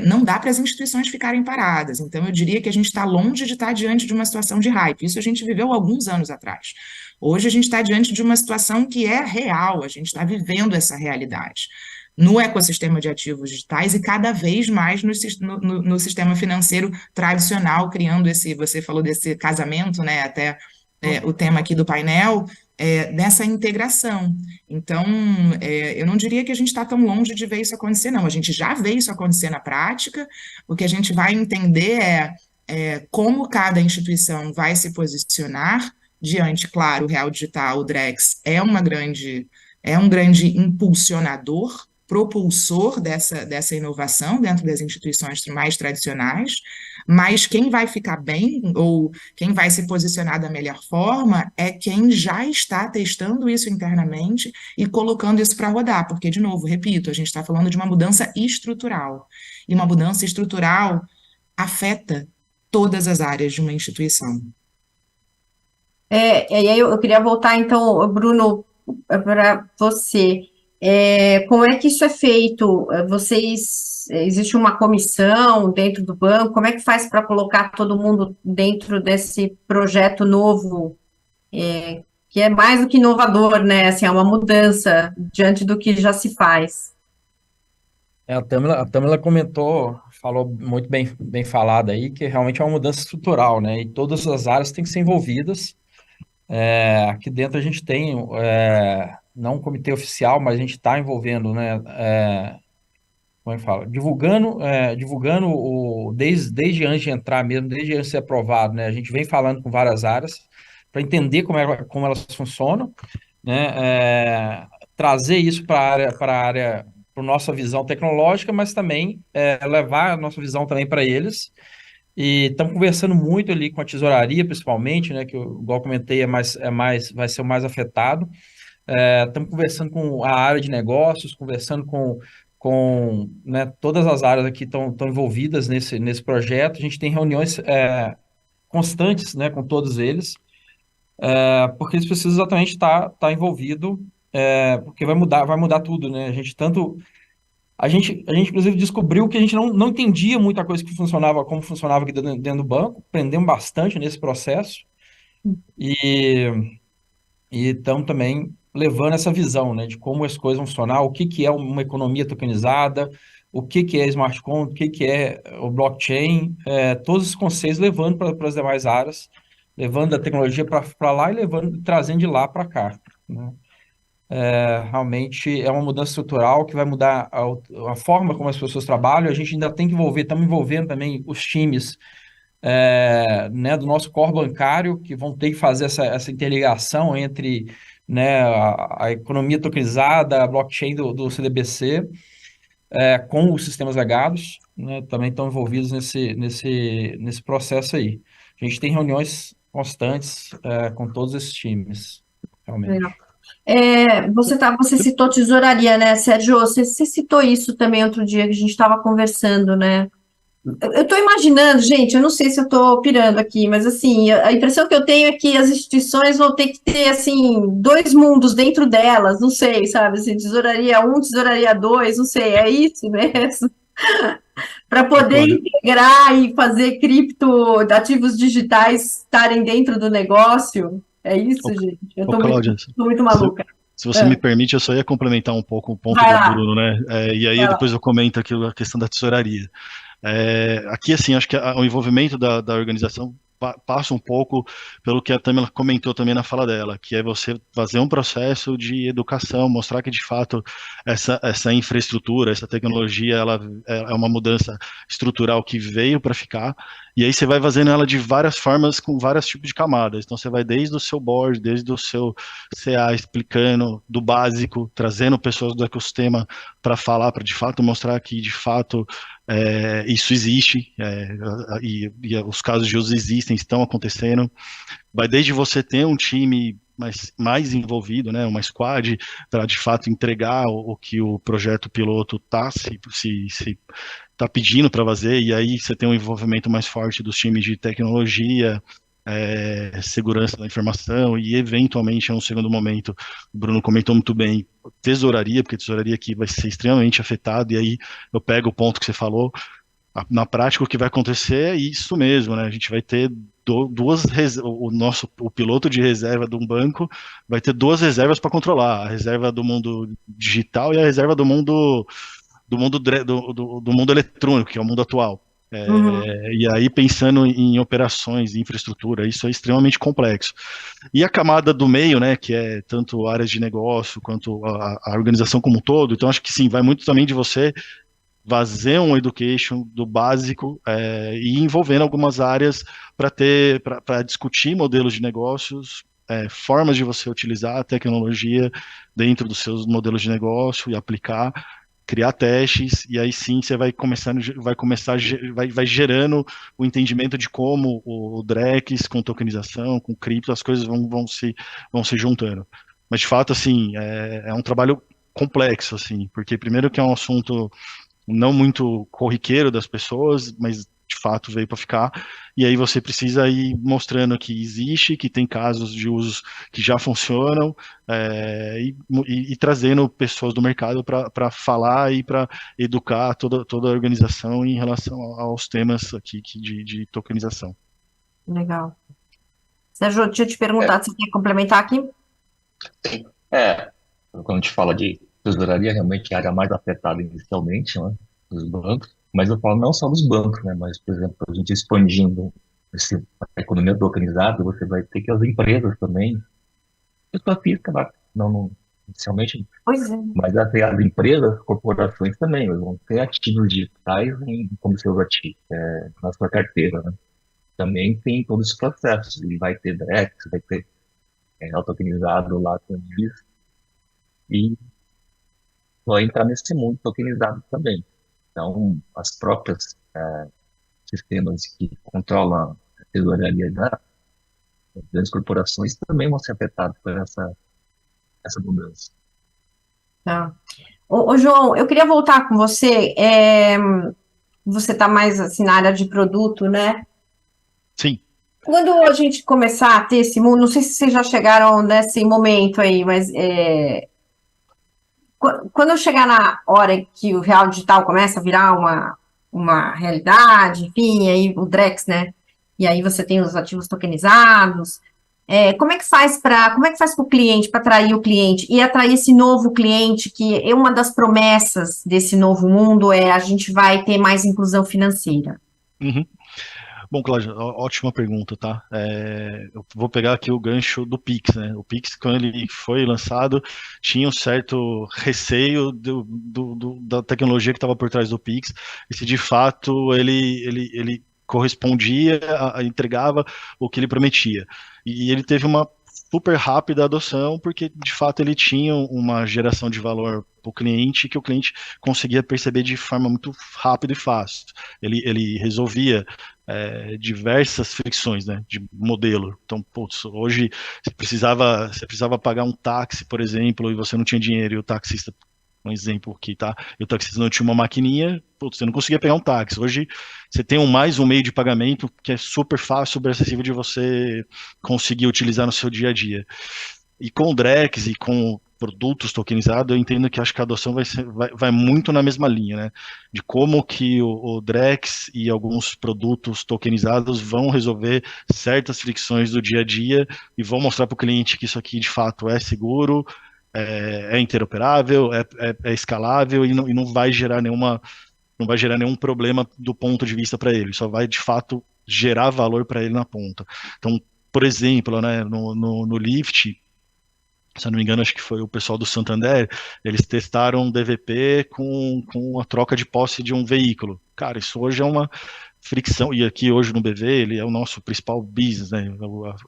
não dá para as instituições ficarem paradas. Então, eu diria que a gente está longe de estar diante de uma situação de hype. Isso a gente viveu alguns anos atrás. Hoje a gente está diante de uma situação que é real, a gente está vivendo essa realidade no ecossistema de ativos digitais e cada vez mais no sistema financeiro tradicional, criando você falou desse casamento, né, até o tema aqui do painel, dessa integração. Então, eu não diria que a gente está tão longe de ver isso acontecer, não. A gente já vê isso acontecer na prática, o que a gente vai entender como cada instituição vai se posicionar diante, claro, o Real Digital, o Drex, é um grande impulsionador, propulsor dessa inovação dentro das instituições mais tradicionais, mas quem vai ficar bem ou quem vai se posicionar da melhor forma é quem já está testando isso internamente e colocando isso para rodar, porque, de novo, repito, a gente está falando de uma mudança estrutural, e uma mudança estrutural afeta todas as áreas de uma instituição. E aí eu queria voltar, então, Bruno, para você. Como é que isso é feito? Existe uma comissão dentro do banco? Como é que faz para colocar todo mundo dentro desse projeto novo, que é mais do que inovador, né? Assim, é uma mudança diante do que já se faz. A Tâmila comentou, falou muito bem falado aí, que realmente é uma mudança estrutural, né? E todas as áreas têm que ser envolvidas. Aqui dentro a gente tem, não um comitê oficial, mas a gente está envolvendo, né? Como é que fala? Divulgando desde antes de entrar mesmo, desde antes de ser aprovado, né? A gente vem falando com várias áreas para entender como elas funcionam, né? Trazer isso para a área, para nossa visão tecnológica, mas também levar a nossa visão também para eles. E estamos conversando muito ali com a tesouraria, principalmente, né? Que eu, igual eu comentei, vai ser o mais afetado. Estamos conversando com a área de negócios, conversando com né, todas as áreas aqui estão envolvidas nesse projeto. A gente tem reuniões constantes, né, com todos eles, porque eles precisam exatamente estar envolvido, porque vai mudar tudo, né? A gente inclusive descobriu que a gente não entendia muita coisa como funcionava aqui dentro do banco, aprendemos bastante nesse processo e estamos também levando essa visão, né, de como as coisas vão funcionar, o que é uma economia tokenizada, o que é smart contract, o que é o blockchain, todos os conceitos levando para as demais áreas, levando a tecnologia para lá e trazendo de lá para cá, né? Realmente é uma mudança estrutural que vai mudar a forma como as pessoas trabalham. A gente ainda tem que estamos envolvendo também os times né, do nosso core bancário, que vão ter que fazer essa interligação entre né, a economia tokenizada, a blockchain do CDBC, com os sistemas legados, né, também estão envolvidos nesse processo aí. A gente tem reuniões constantes com todos esses times, realmente. Legal. Você citou tesouraria, né, Sérgio? Você citou isso também outro dia que a gente estava conversando, né? Eu estou imaginando, gente, eu não sei se eu estou pirando aqui, mas assim, a impressão que eu tenho é que as instituições vão ter que ter, assim, dois mundos dentro delas, não sei, sabe, assim, tesouraria 1, tesouraria 2, não sei, é isso mesmo? Para poder integrar e fazer ativos digitais estarem dentro do negócio, é isso, gente? Eu estou muito maluca. Se você me permite, eu só ia complementar um pouco o ponto do Bruno, né? E aí depois eu comento aqui a questão da tesouraria. Aqui, assim, acho que o envolvimento da organização passa um pouco pelo que a Tamila comentou também na fala dela, que é você fazer um processo de educação, mostrar que de fato essa infraestrutura, essa tecnologia, ela é uma mudança estrutural que veio para ficar, e aí você vai fazendo ela de várias formas, com vários tipos de camadas. Então você vai desde o seu board, desde o seu CA, explicando do básico, trazendo pessoas do ecossistema para falar, para de fato mostrar que de fato isso existe, e os casos de uso existem, estão acontecendo. Vai desde você ter um time mais envolvido, né, uma squad, para de fato entregar o que o projeto piloto está se tá pedindo para fazer, e aí você tem um envolvimento mais forte dos times de tecnologia, segurança da informação, e eventualmente, em um segundo momento, o Bruno comentou muito bem, tesouraria, porque tesouraria aqui vai ser extremamente afetado, e aí eu pego o ponto que você falou. Na prática, o que vai acontecer é isso mesmo, né? A gente vai ter o piloto de reserva de um banco vai ter duas reservas para controlar, a reserva do mundo digital e a reserva do mundo eletrônico, que é o mundo atual. Uhum. E aí, pensando em operações, infraestrutura, isso é extremamente complexo. E a camada do meio, né, que é tanto áreas de negócio quanto a organização como um todo, então acho que sim, vai muito também de você fazer um education do básico, e envolvendo algumas áreas para discutir modelos de negócios, formas de você utilizar a tecnologia dentro dos seus modelos de negócio e aplicar, criar testes, e aí sim você vai gerando o entendimento de como o Drex com tokenização, com cripto, as coisas vão se juntando. Mas de fato, assim, é um trabalho complexo, assim, porque primeiro que é um assunto não muito corriqueiro das pessoas, mas de fato veio para ficar. E aí você precisa ir mostrando que existe, que tem casos de usos que já funcionam, e trazendo pessoas do mercado para falar e para educar toda a organização em relação aos temas aqui de tokenização. Legal. Sérgio, deixa eu te É, perguntar, você quer complementar aqui? sim. Quando a gente fala de tesouraria, realmente é a área mais afetada inicialmente, né, dos bancos, mas eu falo não só dos bancos, né, mas, por exemplo, a gente expandindo a economia tokenizada, você vai ter que as empresas também, pessoa física, não inicialmente, Pois é. mas até as empresas, corporações também, eles vão ter ativos digitais como seus ativos, na sua carteira, né. Também tem todos os processos, e vai ter DREX, vai ter tokenizado lá com eles, e vai entrar nesse mundo tokenizado também. Então, as próprias sistemas que controlam a tesouraria das grandes corporações também vão ser afetados por essa mudança. Tá. Ô, João, eu queria voltar com você. Você está mais assim na área de produto, né? Sim. Quando a gente começar a ter esse mundo, não sei se vocês já chegaram nesse momento aí, mas quando eu chegar na hora que o real digital começa a virar uma realidade, enfim, aí o Drex, né? E aí você tem os ativos tokenizados. Como é que faz para o cliente, para atrair o cliente e atrair esse novo cliente, que é uma das promessas desse novo mundo, a gente vai ter mais inclusão financeira. Uhum. Bom, Cláudio, ótima pergunta, tá? Eu vou pegar aqui o gancho do Pix, né? O Pix, quando ele foi lançado, tinha um certo receio da tecnologia que estava por trás do Pix, e se de fato ele correspondia, entregava o que ele prometia. E ele teve uma super rápida adoção, porque de fato ele tinha uma geração de valor para o cliente que o cliente conseguia perceber de forma muito rápida e fácil. Ele resolvia diversas fricções, né, de modelo. Então, putz, hoje você precisava pagar um táxi, por exemplo, e você não tinha dinheiro, e o taxista, um exemplo aqui, tá? E o taxista não tinha uma maquininha, putz, você não conseguia pegar um táxi. Hoje você tem mais um meio de pagamento que é super fácil, super acessível de você conseguir utilizar no seu dia a dia. E com o Drex e com produtos tokenizados, eu entendo que acho que a adoção vai muito na mesma linha, né? De como que o Drex e alguns produtos tokenizados vão resolver certas fricções do dia a dia e vão mostrar para o cliente que isso aqui de fato é seguro, interoperável, é escalável e não vai gerar nenhum problema do ponto de vista para ele. Só vai de fato gerar valor para ele na ponta. Então, por exemplo, né, no Lyft, se eu não me engano, acho que foi o pessoal do Santander, eles testaram DVP com a troca de posse de um veículo. Cara, isso hoje é uma fricção, e aqui hoje no BV, ele é o nosso principal business, né,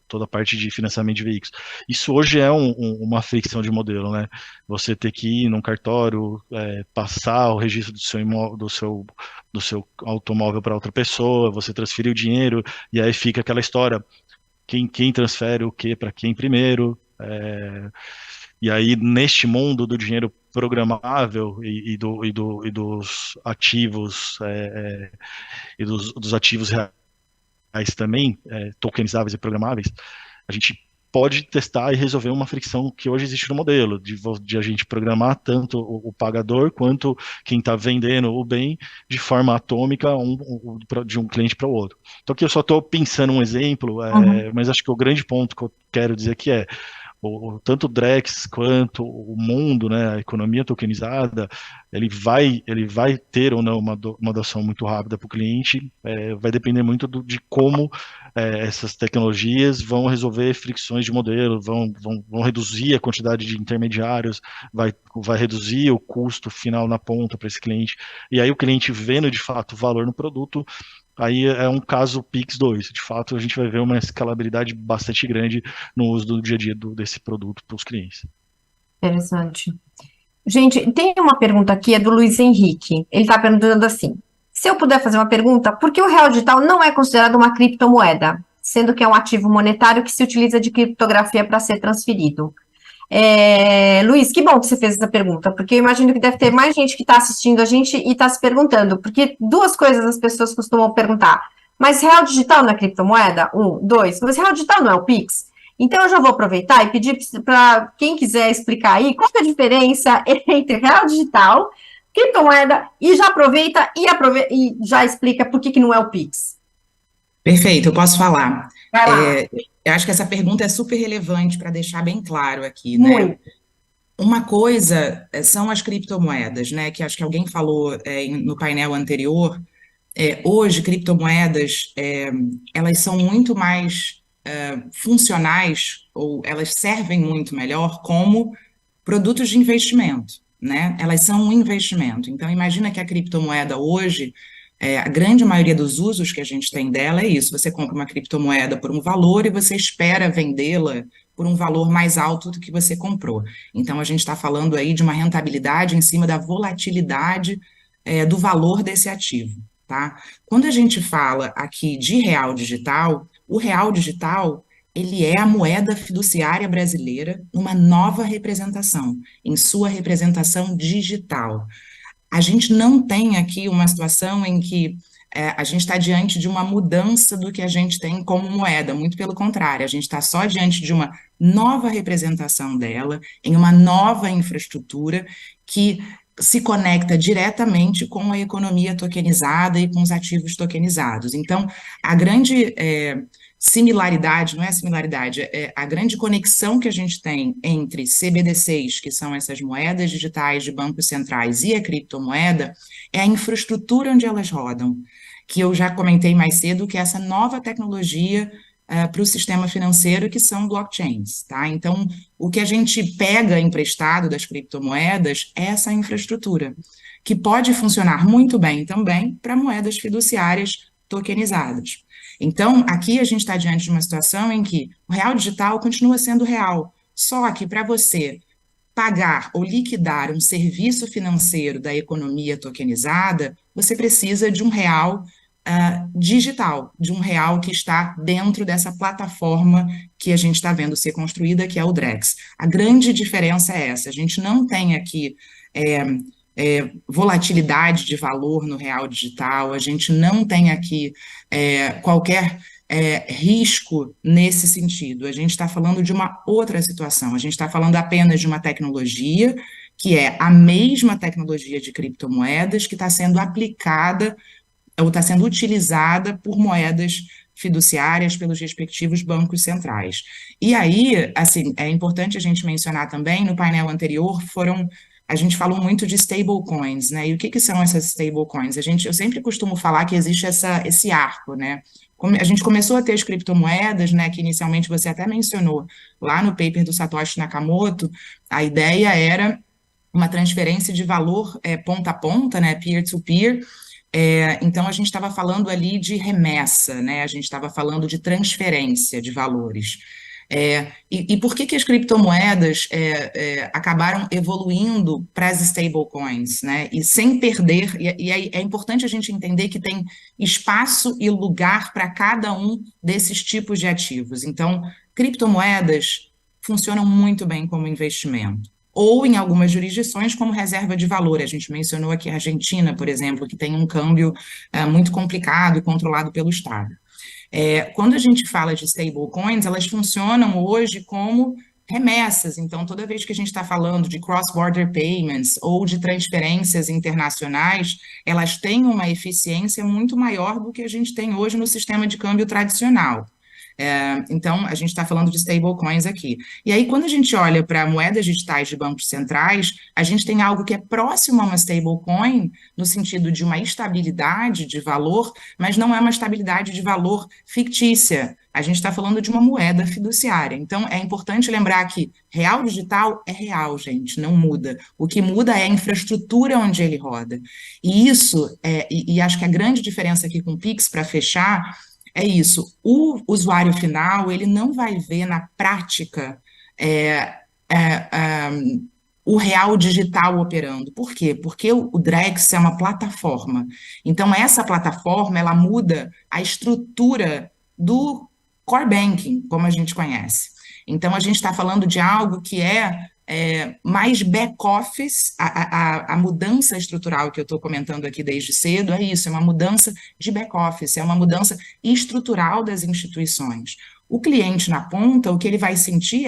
toda a parte de financiamento de veículos. Isso hoje é uma fricção de modelo, né, você ter que ir num cartório, passar o registro do seu automóvel para outra pessoa, você transferir o dinheiro, e aí fica aquela história, quem transfere o que para quem primeiro, e aí neste mundo do dinheiro programável e dos ativos dos ativos reais também, tokenizáveis e programáveis, a gente pode testar e resolver uma fricção que hoje existe no modelo, de a gente programar tanto o pagador quanto quem está vendendo o bem de forma atômica de um cliente para o outro. Então aqui eu só estou pensando um exemplo, mas acho que o grande ponto que eu quero dizer aqui é tanto o Drex quanto o mundo, né, a economia tokenizada, ele vai ter ou não uma adoção muito rápida para o cliente, vai depender muito de como essas tecnologias vão resolver fricções de modelo, vão reduzir a quantidade de intermediários, vai reduzir o custo final na ponta para esse cliente, e aí o cliente vendo de fato o valor no produto, aí é um caso Pix 2. De fato, a gente vai ver uma escalabilidade bastante grande no uso do dia a dia desse produto para os clientes. Interessante. Gente, tem uma pergunta aqui, é do Luiz Henrique. Ele está perguntando assim: se eu puder fazer uma pergunta, por que o real digital não é considerado uma criptomoeda, sendo que é um ativo monetário que se utiliza de criptografia para ser transferido? Luiz, que bom que você fez essa pergunta, porque eu imagino que deve ter mais gente que está assistindo a gente e está se perguntando, porque duas coisas as pessoas costumam perguntar: mas real digital não é criptomoeda? Um, dois, mas real digital não é o Pix? Então eu já vou aproveitar e pedir para quem quiser explicar aí qual que é a diferença entre real digital, criptomoeda, e já aproveita e já explica por que não é o Pix. Perfeito, eu posso falar. Vai lá. Eu acho que essa pergunta é super relevante para deixar bem claro aqui, né? Muito. Uma coisa são as criptomoedas, né? Que acho que alguém falou no painel anterior. Hoje, criptomoedas, elas são muito mais funcionais, ou elas servem muito melhor como produtos de investimento, né? Elas são um investimento. Então, imagina que a criptomoeda hoje, a grande maioria dos usos que a gente tem dela é isso: você compra uma criptomoeda por um valor e você espera vendê-la por um valor mais alto do que você comprou. Então, a gente está falando aí de uma rentabilidade em cima da volatilidade do valor desse ativo, tá? Quando a gente fala aqui de real digital, o real digital, ele é a moeda fiduciária brasileira numa nova representação, em sua representação digital. A gente não tem aqui uma situação em que a gente está diante de uma mudança do que a gente tem como moeda, muito pelo contrário, a gente está só diante de uma nova representação dela, em uma nova infraestrutura que se conecta diretamente com a economia tokenizada e com os ativos tokenizados. Então, a grande similaridade, não é similaridade, é a grande conexão que a gente tem entre CBDCs, que são essas moedas digitais de bancos centrais, e a criptomoeda, é a infraestrutura onde elas rodam, que eu já comentei mais cedo, que é essa nova tecnologia para o sistema financeiro, que são blockchains, tá? Então, o que a gente pega emprestado das criptomoedas é essa infraestrutura, que pode funcionar muito bem também para moedas fiduciárias tokenizadas. Então, aqui a gente está diante de uma situação em que o real digital continua sendo real, só que para você pagar ou liquidar um serviço financeiro da economia tokenizada, você precisa de um real digital, de um real que está dentro dessa plataforma que a gente está vendo ser construída, que é o Drex. A grande diferença é essa: a gente não tem aqui volatilidade de valor no real digital, a gente não tem aqui qualquer risco nesse sentido. A gente está falando de uma outra situação, a gente está falando apenas de uma tecnologia que é a mesma tecnologia de criptomoedas que está sendo aplicada ou está sendo utilizada por moedas fiduciárias pelos respectivos bancos centrais. E aí, assim, é importante a gente mencionar também, no painel anterior, a gente falou muito de stablecoins, né? E o que são essas stablecoins? Eu sempre costumo falar que existe esse arco, né? A gente começou a ter as criptomoedas, né, que inicialmente você até mencionou lá no paper do Satoshi Nakamoto, a ideia era uma transferência de valor ponta a ponta, né, peer-to-peer. Então, a gente estava falando ali de remessa, né, a gente estava falando de transferência de valores. E por que as criptomoedas acabaram evoluindo para as stablecoins, né? E sem perder, e é importante a gente entender que tem espaço e lugar para cada um desses tipos de ativos. Então, criptomoedas funcionam muito bem como investimento. Ou em algumas jurisdições como reserva de valor. A gente mencionou aqui a Argentina, por exemplo, que tem um câmbio muito complicado e controlado pelo Estado. Quando a gente fala de stablecoins, elas funcionam hoje como remessas. Então, toda vez que a gente está falando de cross-border payments ou de transferências internacionais, elas têm uma eficiência muito maior do que a gente tem hoje no sistema de câmbio tradicional. Então, a gente está falando de stablecoins aqui. E aí, quando a gente olha para moedas digitais de bancos centrais, a gente tem algo que é próximo a uma stablecoin, no sentido de uma estabilidade de valor, mas não é uma estabilidade de valor fictícia. A gente está falando de uma moeda fiduciária. Então, é importante lembrar que real digital é real, gente, não muda. O que muda é a infraestrutura onde ele roda. E isso, e acho que a grande diferença aqui com o Pix, para fechar, é isso. O usuário final, ele não vai ver na prática o real digital operando. Por quê? Porque o Drex é uma plataforma. Então, essa plataforma, ela muda a estrutura do core banking, como a gente conhece. Então, a gente está falando de algo que mais back-office, a mudança estrutural que eu estou comentando aqui desde cedo, é isso, é uma mudança de back-office, é uma mudança estrutural das instituições. O cliente na ponta, o que ele vai sentir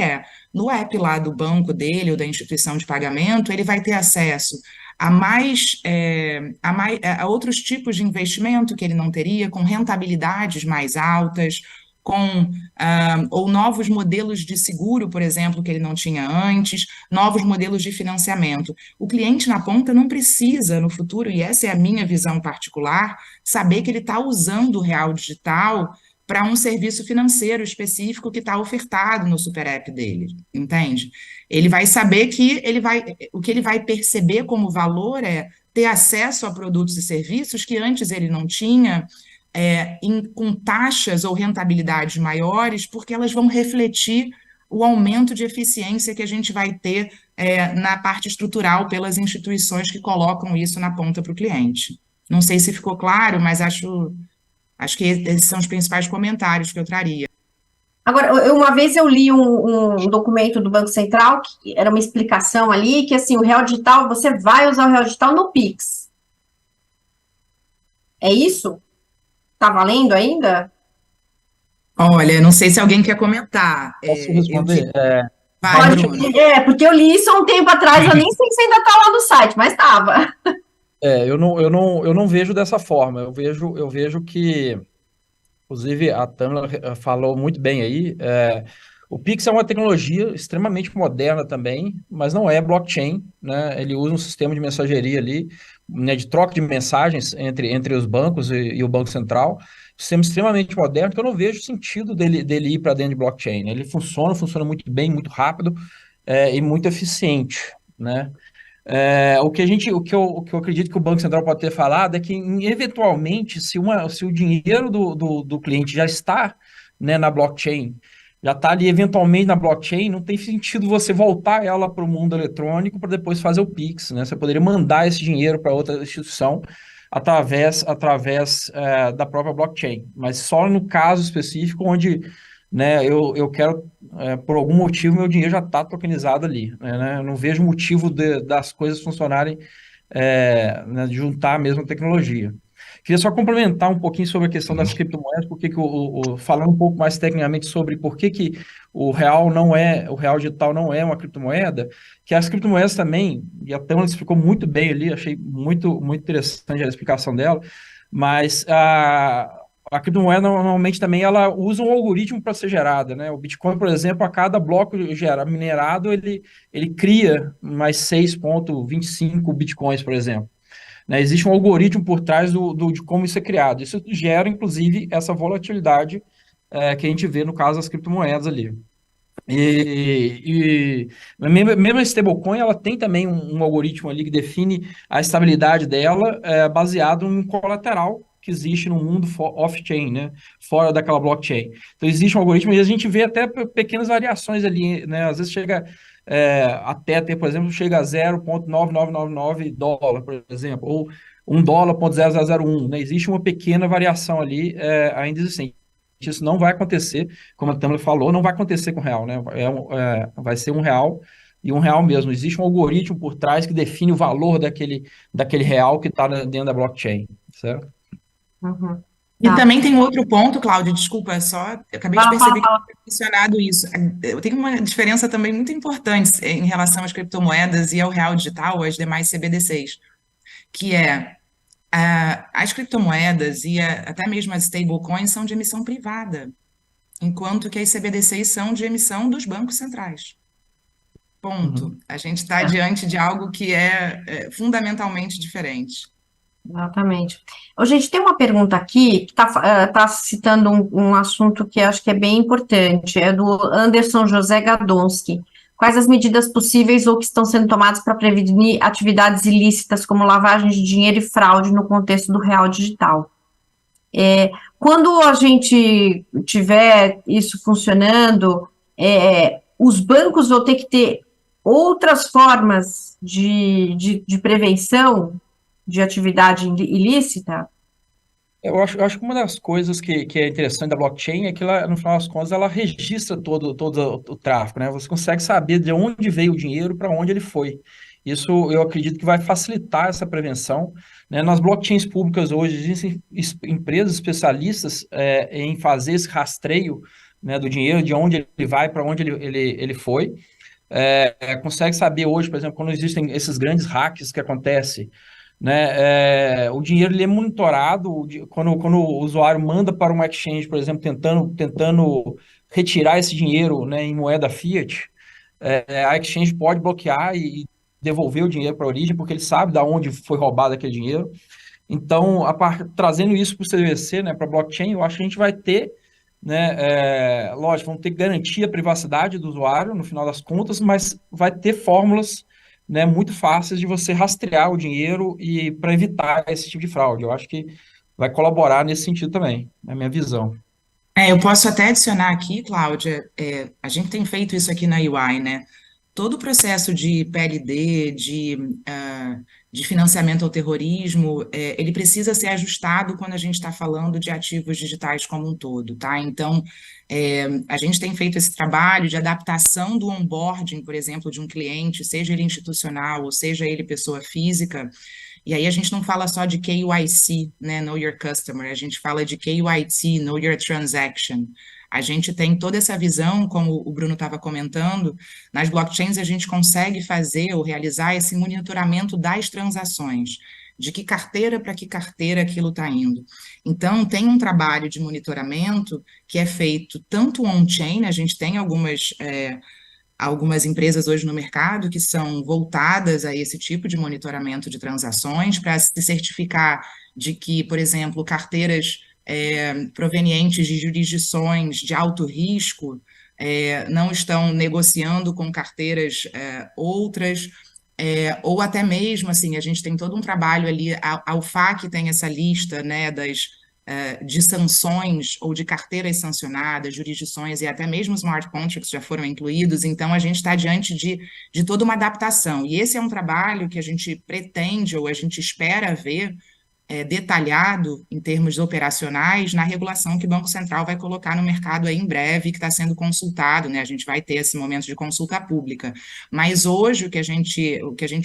no app lá do banco dele ou da instituição de pagamento, ele vai ter acesso a outros tipos de investimento que ele não teria, com rentabilidades mais altas, ou novos modelos de seguro, por exemplo, que ele não tinha antes, novos modelos de financiamento. O cliente na ponta não precisa, no futuro, e essa é a minha visão particular, saber que ele está usando o real digital para um serviço financeiro específico que está ofertado no super app dele, entende? Ele vai saber que o que ele vai perceber como valor é ter acesso a produtos e serviços que antes ele não tinha, com taxas ou rentabilidades maiores, porque elas vão refletir o aumento de eficiência que a gente vai ter na parte estrutural pelas instituições que colocam isso na ponta para o cliente. Não sei se ficou claro, mas acho que esses são os principais comentários que eu traria. Agora, uma vez eu li um documento do Banco Central, que era uma explicação ali, que assim, o real digital, você vai usar o real digital no Pix. É isso? Tá valendo ainda? Olha, não sei se alguém quer comentar. Posso responder? Vai, Pode, Bruno. porque eu li isso há um tempo atrás, eu nem sei se ainda tá lá no site, mas estava. Eu não vejo dessa forma. Eu vejo que, inclusive, a Tâmara falou muito bem aí. O Pix é uma tecnologia extremamente moderna também, mas não é blockchain, né? Ele usa um sistema de mensageria ali, né, de troca de mensagens entre os bancos e o Banco Central. Sistema extremamente moderno, que eu não vejo sentido dele ir para dentro de blockchain, né? Ele funciona muito bem, muito rápido, e muito eficiente, né? O que eu acredito que o Banco Central pode ter falado é que, eventualmente, se o dinheiro do cliente já está, né, na blockchain, já está ali eventualmente na blockchain, não tem sentido você voltar ela para o mundo eletrônico para depois fazer o Pix, né? Você poderia mandar esse dinheiro para outra instituição através da própria blockchain, mas só no caso específico onde, né, eu quero, por algum motivo, meu dinheiro já está tokenizado ali, né? Eu não vejo motivo das coisas funcionarem, né, de juntar a mesma tecnologia. Queria só complementar um pouquinho sobre a questão das criptomoedas, falando um pouco mais tecnicamente sobre por que o real digital não é uma criptomoeda, que as criptomoedas também, e a Tâmara explicou muito bem ali, achei muito, muito interessante a explicação dela, mas a criptomoeda normalmente também ela usa um algoritmo para ser gerada, né? O Bitcoin, por exemplo, a cada bloco minerado, ele cria mais 6,25 Bitcoins, por exemplo. né? Existe um algoritmo por trás de como isso é criado. Isso gera, inclusive, essa volatilidade que a gente vê no caso das criptomoedas ali. Mesmo a stablecoin, ela tem também um algoritmo ali que define a estabilidade dela baseado em um colateral que existe no mundo off-chain, né? Fora daquela blockchain. Então, existe um algoritmo e a gente vê até pequenas variações ali, né? Às vezes chega até ter, por exemplo, chega a 0,9999 dólar, por exemplo, ou $1,00,0001, né? Existe uma pequena variação ali ainda existente. Isso não vai acontecer, como a Tamara falou, não vai acontecer com o real, né? Vai ser um real e um real mesmo. Existe um algoritmo por trás que define o valor daquele real que está dentro da blockchain, certo? Uhum. E Tá. também tem outro ponto, Cláudio, desculpa, eu acabei de Fala, perceber que fala. eu tinha mencionado isso. Eu tenho uma diferença também muito importante em relação às criptomoedas e ao real digital, às demais CBDCs, que é as criptomoedas e até mesmo as stablecoins são de emissão privada, enquanto que as CBDCs são de emissão dos bancos centrais. Ponto. Uhum. A gente está diante de algo que é fundamentalmente diferente. Exatamente. Ô, gente, tem uma pergunta aqui que está citando um assunto que acho que é bem importante, é do Anderson José Gadonski. Quais as medidas possíveis ou que estão sendo tomadas para prevenir atividades ilícitas como lavagem de dinheiro e fraude no contexto do real digital? Quando a gente tiver isso funcionando, os bancos vão ter que ter outras formas de prevenção de atividade ilícita? Eu acho que uma das coisas que é interessante da blockchain é que ela, no final das contas, ela registra todo o tráfego, né? Você consegue saber de onde veio o dinheiro para onde ele foi. Isso eu acredito que vai facilitar essa prevenção, né? Nas blockchains públicas hoje existem empresas especialistas em fazer esse rastreio, né, do dinheiro, de onde ele vai, para onde ele foi. Consegue saber hoje, por exemplo, quando existem esses grandes hacks que acontecem, né? O dinheiro ele é monitorado quando o usuário manda para uma exchange, por exemplo, tentando retirar esse dinheiro, né, em moeda fiat, a exchange pode bloquear e devolver o dinheiro para a origem, porque ele sabe de onde foi roubado aquele dinheiro. Então, trazendo isso para o CBDC, né, para a blockchain, eu acho que a gente vai ter, né, lógico, vamos ter que garantir a privacidade do usuário, no final das contas, mas vai ter fórmulas, né, muito fáceis de você rastrear o dinheiro e para evitar esse tipo de fraude. Eu acho que vai colaborar nesse sentido também, na minha visão. Eu posso até adicionar aqui, Cláudia, a gente tem feito isso aqui na UI, né? Todo o processo de PLD, de financiamento ao terrorismo, ele precisa ser ajustado quando a gente está falando de ativos digitais como um todo, tá? Então, a gente tem feito esse trabalho de adaptação do onboarding, por exemplo, de um cliente, seja ele institucional ou seja ele pessoa física. E aí a gente não fala só de KYC, né, Know Your Customer, a gente fala de KYT, Know Your Transaction. A gente tem toda essa visão, como o Bruno estava comentando, nas blockchains a gente consegue fazer ou realizar esse monitoramento das transações, de que carteira para que carteira aquilo está indo. Então, tem um trabalho de monitoramento que é feito tanto on-chain, a gente tem algumas empresas hoje no mercado que são voltadas a esse tipo de monitoramento de transações para se certificar de que, por exemplo, carteiras provenientes de jurisdições de alto risco não estão negociando com carteiras outras, ou até mesmo, assim, a gente tem todo um trabalho ali, a UFAC tem essa lista, né, de sanções ou de carteiras sancionadas, jurisdições e até mesmo smart contracts já foram incluídos, então a gente está diante de toda uma adaptação, e esse é um trabalho que a gente pretende ou a gente espera ver detalhado em termos operacionais na regulação que o Banco Central vai colocar no mercado aí em breve, que está sendo consultado, né? A gente vai ter esse momento de consulta pública. Mas hoje o que a gente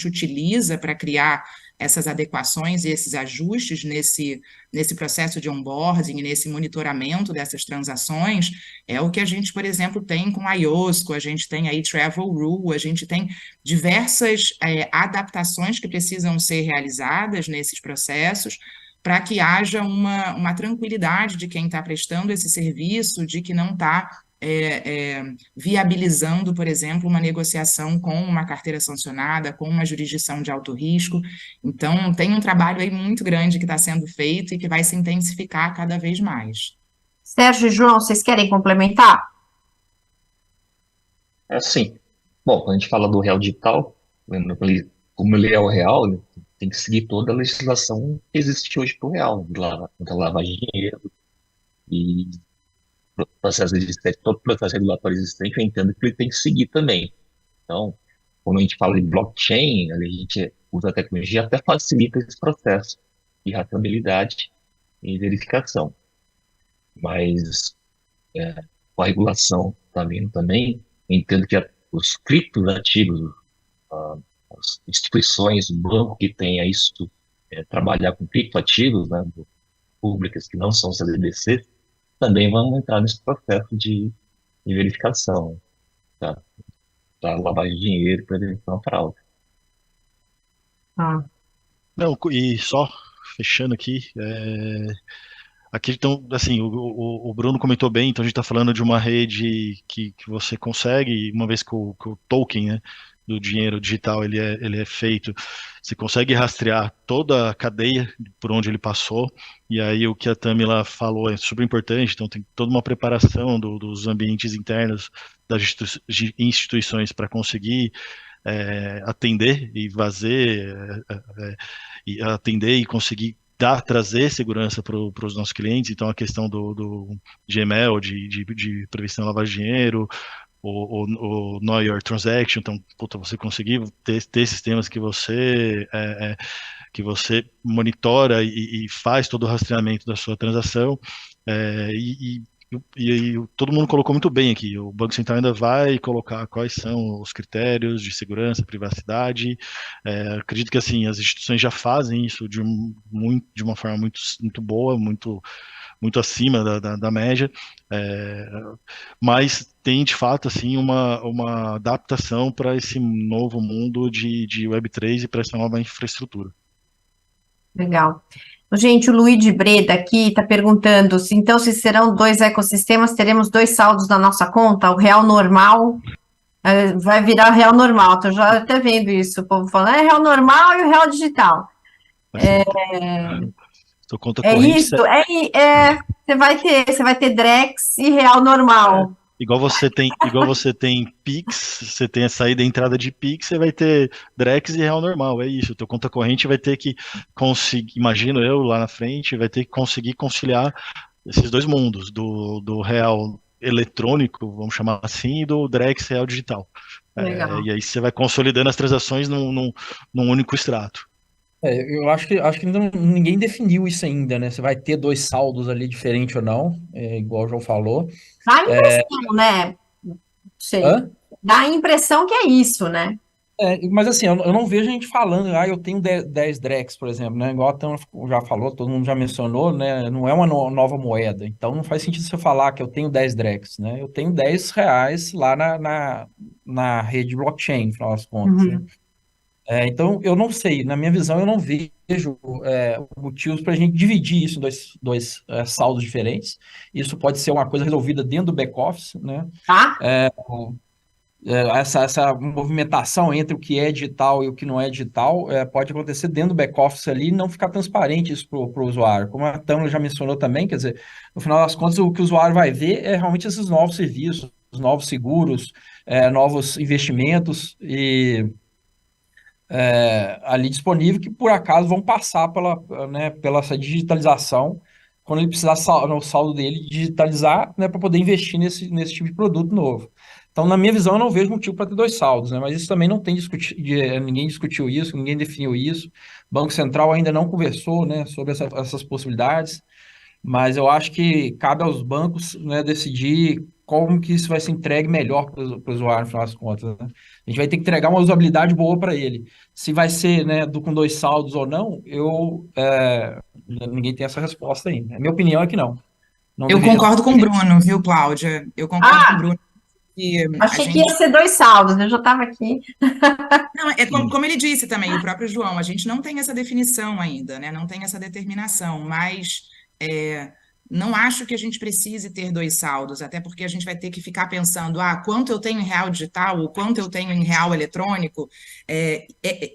utiliza para criar essas adequações e esses ajustes nesse processo de onboarding, nesse monitoramento dessas transações, é o que a gente, por exemplo, tem com a IOSCO, a gente tem aí Travel Rule, a gente tem diversas adaptações que precisam ser realizadas nesses processos para que haja uma tranquilidade de quem está prestando esse serviço, de que não está viabilizando, por exemplo, uma negociação com uma carteira sancionada, com uma jurisdição de alto risco. Então, tem um trabalho aí muito grande que está sendo feito e que vai se intensificar cada vez mais. Sérgio e João, vocês querem complementar? É assim, bom, quando a gente fala do real digital, lembrando que como ele é o real, ele tem que seguir toda a legislação que existe hoje para o real, contra a lavagem de dinheiro e processo existente, todo processo regulatório existente, eu entendo que ele tem que seguir também. Então, quando a gente fala de blockchain, a gente usa a tecnologia até facilita esse processo de rastreabilidade e verificação. Mas com a regulação está vindo também, eu entendo que os criptoativos, ah, as instituições, o banco que tenha isso, trabalhar com criptoativos, né, públicas que não são CBDC, também vão entrar nesse processo de verificação, tá? Para lavagem de dinheiro, para evitar fraude. Ah, Não, e só fechando aqui, aqui então, assim, o Bruno comentou bem, então a gente está falando de uma rede que você consegue, uma vez que o token, né, do dinheiro digital ele é feito, você consegue rastrear toda a cadeia por onde ele passou, e aí o que a Tamila falou é super importante, então tem toda uma preparação dos ambientes internos das instituições para conseguir atender e fazer, e atender e conseguir trazer segurança para os nossos clientes. Então, a questão do GML, de prevenção de lavagem de dinheiro, o Know Your Transaction. Então, puta, você conseguir ter sistemas que você monitora e faz todo o rastreamento da sua transação. E todo mundo colocou muito bem aqui. O Banco Central ainda vai colocar quais são os critérios de segurança, privacidade. Acredito que assim as instituições já fazem isso de uma forma muito boa, muito acima da média, mas tem de fato assim uma adaptação para esse novo mundo de Web3 e para essa nova infraestrutura. legal. Gente, o Luigi Breda aqui está perguntando então se serão 2 ecossistemas, teremos 2 saldos na nossa conta, o real normal vai virar real normal. Estou já até vendo isso, o povo falando, real normal e o real digital. Sua conta É corrente isso, você vai ter Drex e real normal. igual você tem Pix, você tem a saída e entrada de Pix, você vai ter Drex e real normal, é isso. Teu conta corrente vai ter que conseguir, imagino eu lá na frente, vai ter que conseguir conciliar esses dois mundos, do real eletrônico, vamos chamar assim, e do Drex real digital. Legal. E aí você vai consolidando as transações num único extrato. Eu acho que ninguém definiu isso ainda, né? Você vai ter 2 saldos ali diferente ou não, igual o João falou. Dá a impressão, né? Não sei. Hã? Dá a impressão que é isso, né? Mas assim, eu não vejo a gente falando, eu tenho 10 Drex, por exemplo, né? Igual a Tânia já falou, todo mundo já mencionou, né? Não é uma nova moeda, então não faz sentido você falar que eu tenho 10 Drex, né? Eu tenho R$ 10 lá na rede blockchain, no final das contas, né? Uhum. Então, eu não sei, na minha visão, eu não vejo motivos para a gente dividir isso em dois saldos diferentes. Isso pode ser uma coisa resolvida dentro do back-office, né? Tá? Essa movimentação entre o que é digital e o que não é digital pode acontecer dentro do back-office ali e não ficar transparente isso para o usuário. Como a Tâmara já mencionou também, quer dizer, no final das contas, o que o usuário vai ver é realmente esses novos serviços, os novos seguros, novos investimentos ali disponível que por acaso vão passar pela essa digitalização quando ele precisar no saldo dele digitalizar, né, para poder investir nesse tipo de produto novo. Então, na minha visão, eu não vejo motivo para ter 2 saldos, né? Mas isso também não tem ninguém discutiu isso, ninguém definiu isso. O Banco Central ainda não conversou, né, sobre essas possibilidades, mas eu acho que cabe aos bancos, né, decidir como que isso vai ser entregue melhor para o usuário, no final das contas, né? A gente vai ter que entregar uma usabilidade boa para ele. Se vai ser, né, com 2 saldos ou não, ninguém tem essa resposta ainda. A minha opinião é que não. Não Eu deveria. concordo com o Bruno, viu, Cláudia? Eu concordo com o Bruno que a Achei que gente. ia ser 2 saldos, eu já estava aqui. Não, como ele disse também, o próprio João, a gente não tem essa definição ainda, né? Não tem essa determinação, mas não acho que a gente precise ter dois saldos, até porque a gente vai ter que ficar pensando, quanto eu tenho em real digital, ou quanto eu tenho em real eletrônico.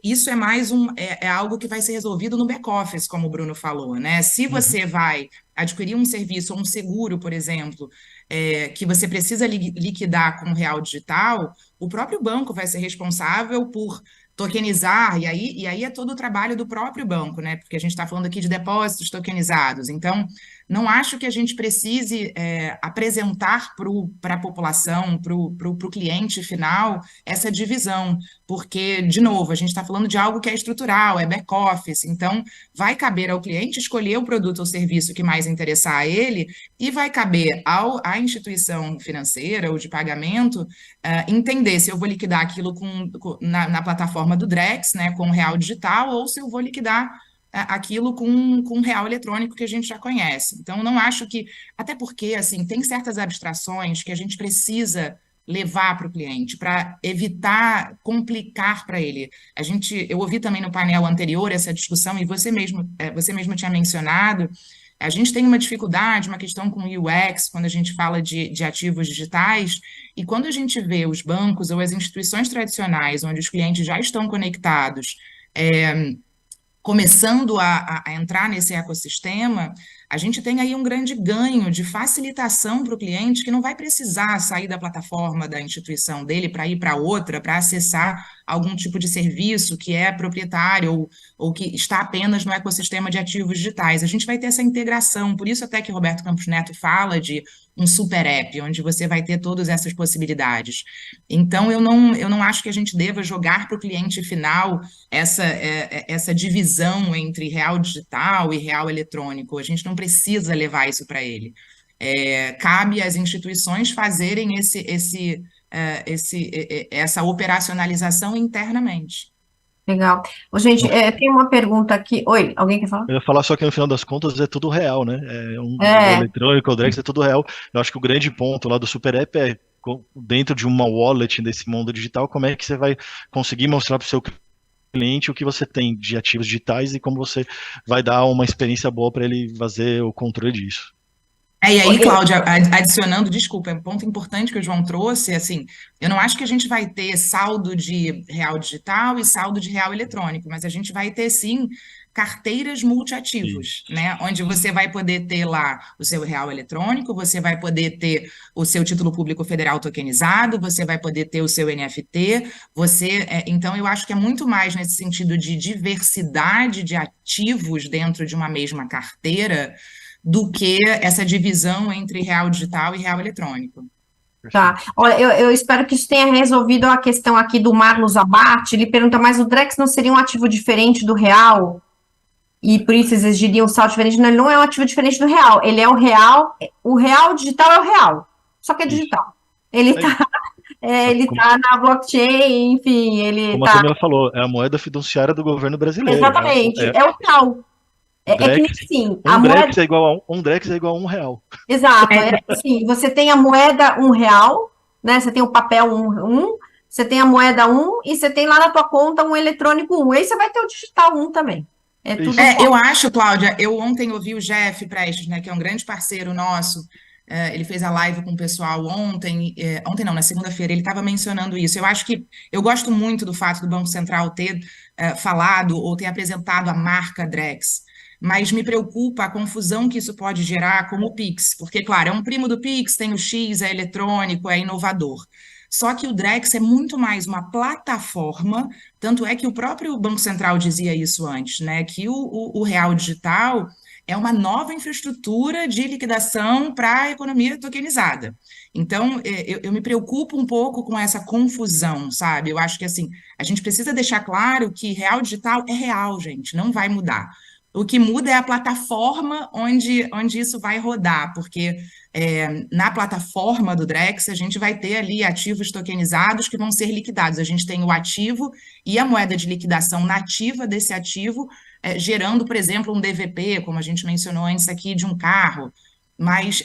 Isso é mais é algo que vai ser resolvido no back-office, como o Bruno falou, né? Se você vai adquirir um serviço ou um seguro, por exemplo, que você precisa liquidar com real digital, o próprio banco vai ser responsável por tokenizar, e aí é todo o trabalho do próprio banco, né? Porque a gente está falando aqui de depósitos tokenizados. Então, não acho que a gente precise apresentar para a população, para o cliente final, essa divisão, porque, de novo, a gente está falando de algo que é estrutural, é back-office, então vai caber ao cliente escolher o produto ou serviço que mais interessar a ele, e vai caber à instituição financeira ou de pagamento entender se eu vou liquidar aquilo na plataforma do Drex, né, com real digital, ou se eu vou liquidar aquilo com real eletrônico que a gente já conhece. Então, não acho que... Até porque, assim, tem certas abstrações que a gente precisa levar para o cliente, para evitar complicar para ele. Eu ouvi também no painel anterior essa discussão, e você mesmo tinha mencionado, a gente tem uma dificuldade, uma questão com o UX, quando a gente fala de ativos digitais, e quando a gente vê os bancos ou as instituições tradicionais, onde os clientes já estão conectados, começando a entrar nesse ecossistema, a gente tem aí um grande ganho de facilitação para o cliente que não vai precisar sair da plataforma da instituição dele para ir para outra, para acessar algum tipo de serviço que é proprietário ou que está apenas no ecossistema de ativos digitais. A gente vai ter essa integração, por isso até que Roberto Campos Neto fala de um super app, onde você vai ter todas essas possibilidades. Então, eu não acho que a gente deva jogar para o cliente final essa divisão entre real digital e real eletrônico. A gente não precisa levar isso para ele. Cabe às instituições fazerem essa operacionalização internamente. Legal. Gente, tem uma pergunta aqui. Oi, alguém quer falar? Eu ia falar só que no final das contas é tudo real, né? O eletrônico, o Drex é tudo real. Eu acho que o grande ponto lá do Super App é, dentro de uma wallet desse mundo digital, como é que você vai conseguir mostrar para o seu cliente o que você tem de ativos digitais e como você vai dar uma experiência boa para ele fazer o controle disso. E aí, Cláudia, adicionando, desculpa, é um ponto importante que o João trouxe, assim, eu não acho que a gente vai ter saldo de real digital e saldo de real eletrônico, mas a gente vai ter, sim, carteiras multiativos, né? Onde você vai poder ter lá o seu real eletrônico, você vai poder ter o seu título público federal tokenizado, você vai poder ter o seu NFT, então eu acho que é muito mais nesse sentido de diversidade de ativos dentro de uma mesma carteira do que essa divisão entre real digital e real eletrônico. Tá. Olha, eu espero que isso tenha resolvido a questão aqui do Marlos Abate. Ele pergunta, mas o Drex não seria um ativo diferente do real? E por isso exigiria um saldo diferente? Não, ele não é um ativo diferente do real. Ele é o real digital é o real, só que é digital. Ele tá na blockchain, enfim, como a Camila falou, é a moeda fiduciária do governo brasileiro. Exatamente, é o real. Que nem assim, a moeda... Drex é igual a um Drex é igual a R$1. Exato, assim, você tem a moeda R$1, né? Você tem o papel 1, você tem a moeda 1 e você tem lá na tua conta um eletrônico 1. Aí você vai ter o digital 1 também. Tudo eu acho, Cláudia, eu ontem ouvi o Jeff Prestes, né, que é um grande parceiro nosso, ele fez a live com o pessoal ontem não, na segunda-feira, ele estava mencionando isso. Eu gosto muito do fato do Banco Central ter falado ou ter apresentado a marca Drex, mas me preocupa a confusão que isso pode gerar com o Pix, porque, claro, é um primo do Pix, tem o X, é eletrônico, é inovador. Só que o Drex é muito mais uma plataforma, tanto é que o próprio Banco Central dizia isso antes, né, que o real digital é uma nova infraestrutura de liquidação para a economia tokenizada. Então, eu me preocupo um pouco com essa confusão, sabe? Eu acho que, assim, a gente precisa deixar claro que real digital é real, gente, não vai mudar. O que muda é a plataforma onde isso vai rodar, porque na plataforma do Drex a gente vai ter ali ativos tokenizados que vão ser liquidados. A gente tem o ativo e a moeda de liquidação nativa desse ativo, gerando, por exemplo, um DVP, como a gente mencionou antes aqui, de um carro. Mas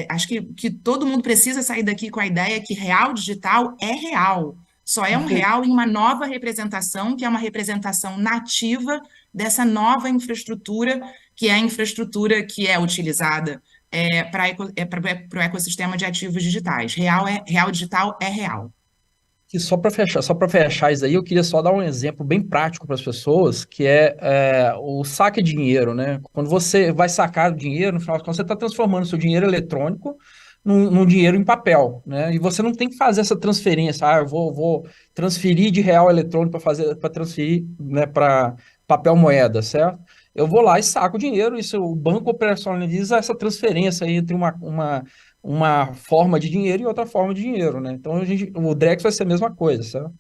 acho que todo mundo precisa sair daqui com a ideia que real digital é real. Só é um real em uma nova representação, que é uma representação nativa dessa nova infraestrutura, que é a infraestrutura que é utilizada para o ecossistema de ativos digitais. Real digital é real. E só para fechar isso aí, eu queria só dar um exemplo bem prático para as pessoas, que é o saque de dinheiro, né? Quando você vai sacar o dinheiro, no final de contas, você está transformando o seu dinheiro eletrônico num dinheiro em papel, né? E você não tem que fazer essa transferência. Eu vou transferir de real eletrônico para transferir, né, para papel moeda, certo? Eu vou lá e saco o dinheiro, e o banco operacionaliza essa transferência aí entre uma forma de dinheiro e outra forma de dinheiro, né? Então o Drex vai ser a mesma coisa, sabe?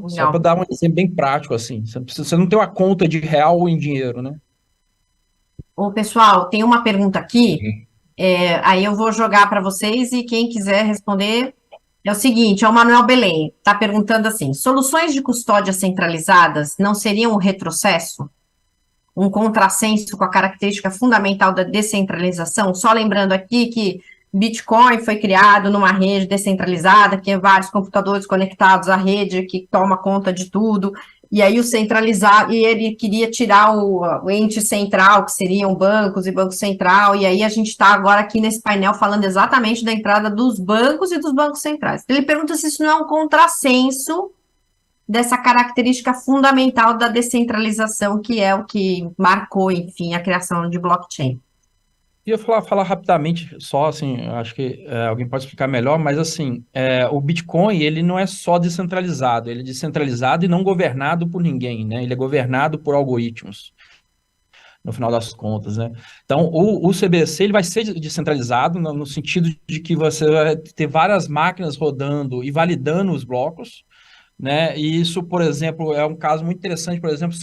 Só para Legal. dar um exemplo bem prático, assim. Você não tem uma conta de real ou em dinheiro, né? Ô, pessoal, tem uma pergunta aqui, aí eu vou jogar para vocês e quem quiser responder é o seguinte, é o Manuel Belém, está perguntando assim, soluções de custódia centralizadas não seriam um retrocesso? Um contrassenso com a característica fundamental da descentralização? Só lembrando aqui que Bitcoin foi criado numa rede descentralizada, que é vários computadores conectados à rede, que toma conta de tudo, e aí o centralizado, e ele queria tirar o ente central, que seriam bancos e Banco Central, e aí a gente está agora aqui nesse painel falando exatamente da entrada dos bancos e dos bancos centrais. Ele pergunta se isso não é um contrassenso dessa característica fundamental da descentralização, que é o que marcou, enfim, a criação de blockchain. Eu ia falar rapidamente, só assim, acho que alguém pode explicar melhor, mas assim, o Bitcoin, ele não é só descentralizado, ele é descentralizado e não governado por ninguém, né? Ele é governado por algoritmos, no final das contas, né? Então, o CBDC, ele vai ser descentralizado no sentido de que você vai ter várias máquinas rodando e validando os blocos, né? E isso, por exemplo, é um caso muito interessante, por exemplo,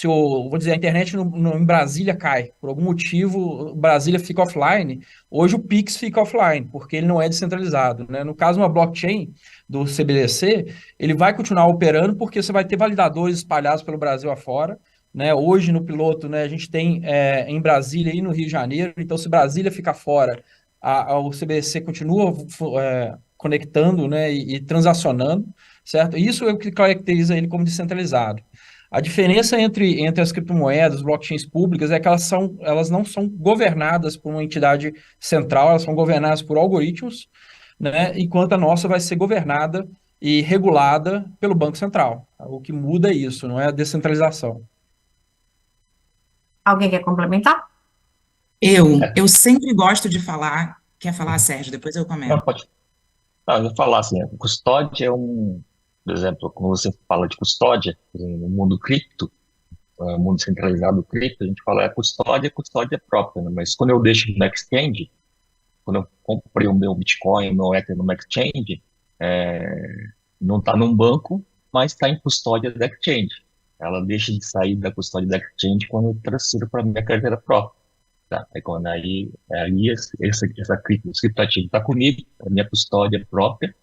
vou dizer, a internet em Brasília cai, por algum motivo, Brasília fica offline, hoje o Pix fica offline, porque ele não é descentralizado, né? No caso, uma blockchain do CBDC, ele vai continuar operando porque você vai ter validadores espalhados pelo Brasil afora, né? Hoje, no piloto, né, a gente tem em Brasília e no Rio de Janeiro, então se Brasília ficar fora, o CBDC continua conectando, né, e transacionando, certo? Isso é o que caracteriza ele como descentralizado. A diferença entre as criptomoedas, blockchains públicas, é que elas não são governadas por uma entidade central, elas são governadas por algoritmos, né? Enquanto a nossa vai ser governada e regulada pelo Banco Central. O que muda é isso, não é a descentralização. Alguém quer complementar? Eu sempre gosto de falar. Quer falar, Sérgio? Depois eu Não, comento. pode. Eu vou falar assim, custódia por exemplo, quando você fala de custódia, no mundo cripto, no mundo centralizado cripto, a gente fala custódia própria, né? Mas quando eu deixo no exchange, quando eu comprei o meu Bitcoin, o meu Ether no exchange, não está num banco, mas está em custódia da exchange. Ela deixa de sair da custódia da exchange quando eu transfiro para minha carteira própria. Tá? Essa criptoativo está comigo, é minha custódia própria,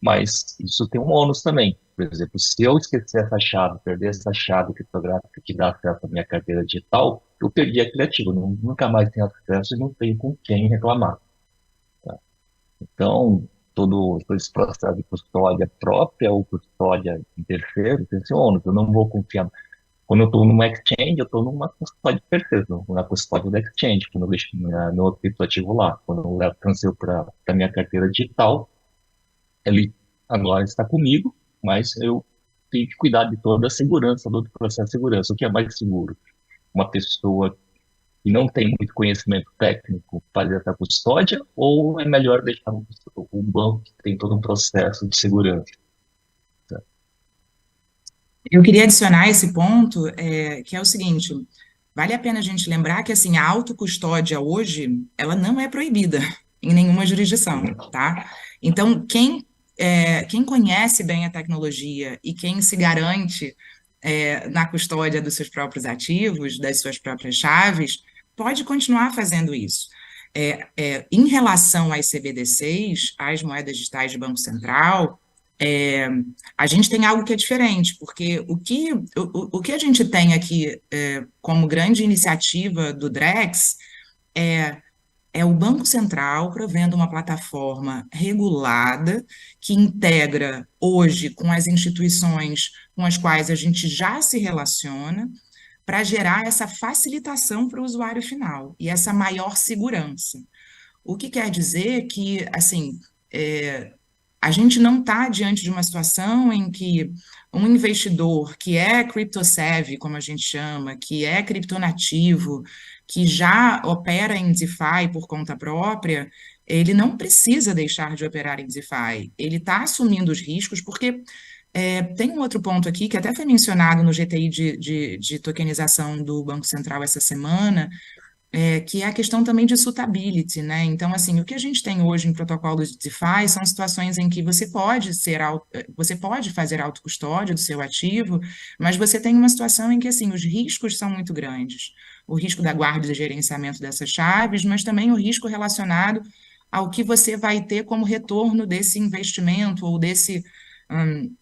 mas isso tem um ônus também. Por exemplo, se eu esquecer essa chave, perder essa chave criptográfica que dá acesso à minha carteira digital, eu perdi aquele ativo, nunca mais tenho acesso e não tenho com quem reclamar. Tá? Então, todo esse processo de custódia própria ou custódia em terceiro tem esse ônus. Eu não vou confiar. Quando eu estou numa exchange, eu estou numa custódia de terceiro, na custódia da exchange, quando eu deixo meu criptoativo lá. Quando eu levo transfiro para a minha carteira digital, ele agora está comigo, mas eu tenho que cuidar de toda a segurança, do processo de segurança. O que é mais seguro? Uma pessoa que não tem muito conhecimento técnico fazer essa custódia, ou é melhor deixar um banco que tem todo um processo de segurança? Tá? Eu queria adicionar esse ponto, que é o seguinte: vale a pena a gente lembrar que assim, a autocustódia hoje, ela não é proibida em nenhuma jurisdição, tá? Então, quem conhece bem a tecnologia e quem se garante na custódia dos seus próprios ativos, das suas próprias chaves, pode continuar fazendo isso. Em relação às CBDCs, às moedas digitais de Banco Central, a gente tem algo que é diferente, porque o que a gente tem aqui como grande iniciativa do Drex é o Banco Central provendo uma plataforma regulada que integra hoje com as instituições com as quais a gente já se relaciona, para gerar essa facilitação para o usuário final e essa maior segurança. O que quer dizer que, assim, a gente não está diante de uma situação em que um investidor que é crypto-savvy, como a gente chama, que é criptonativo, que já opera em DeFi por conta própria, ele não precisa deixar de operar em DeFi. Ele está assumindo os riscos, porque tem um outro ponto aqui que até foi mencionado no GTI de tokenização do Banco Central essa semana, que é a questão também de suitability, né? Então, assim, o que a gente tem hoje em protocolos de DeFi são situações em que você pode fazer autocustódia do seu ativo, mas você tem uma situação em que, assim, os riscos são muito grandes. O risco da guarda e gerenciamento dessas chaves, mas também o risco relacionado ao que você vai ter como retorno desse investimento ou hum,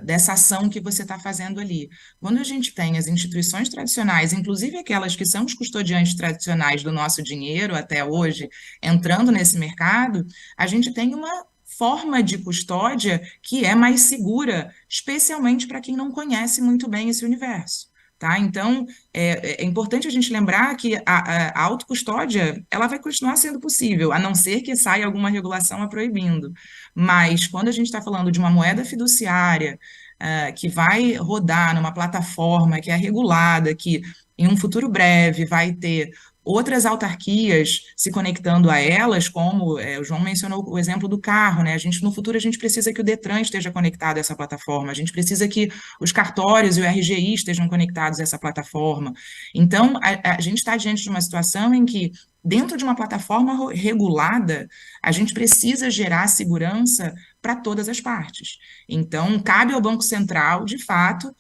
dessa ação que você está fazendo ali. Quando a gente tem as instituições tradicionais, inclusive aquelas que são os custodiantes tradicionais do nosso dinheiro até hoje, entrando nesse mercado, a gente tem uma forma de custódia que é mais segura, especialmente para quem não conhece muito bem esse universo. Tá? Então, é importante a gente lembrar que a autocustódia ela vai continuar sendo possível, a não ser que saia alguma regulação a proibindo. Mas quando a gente está falando de uma moeda fiduciária, que vai rodar numa plataforma que é regulada, que em um futuro breve vai ter outras autarquias se conectando a elas, como o João mencionou o exemplo do carro, né? No futuro a gente precisa que o Detran esteja conectado a essa plataforma, a gente precisa que os cartórios e o RGI estejam conectados a essa plataforma. Então, a gente está diante de uma situação em que, dentro de uma plataforma regulada, a gente precisa gerar segurança para todas as partes. Então, cabe ao Banco Central, de fato,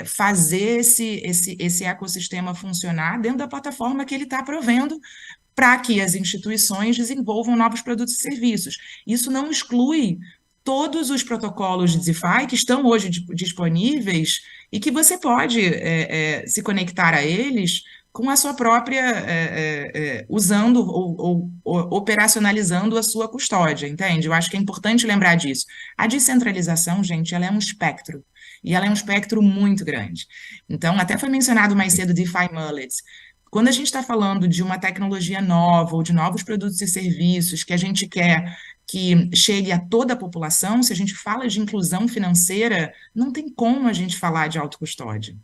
fazer esse ecossistema funcionar dentro da plataforma que ele está provendo para que as instituições desenvolvam novos produtos e serviços. Isso não exclui todos os protocolos de DeFi que estão hoje disponíveis e que você pode se conectar a eles com a sua própria, usando ou operacionalizando a sua custódia, entende? Eu acho que é importante lembrar disso. A descentralização, gente, ela é um espectro, e ela é um espectro muito grande. Então, até foi mencionado mais cedo DeFi Mullets. Quando a gente está falando de uma tecnologia nova ou de novos produtos e serviços que a gente quer que chegue a toda a população, se a gente fala de inclusão financeira, não tem como a gente falar de autocustódia.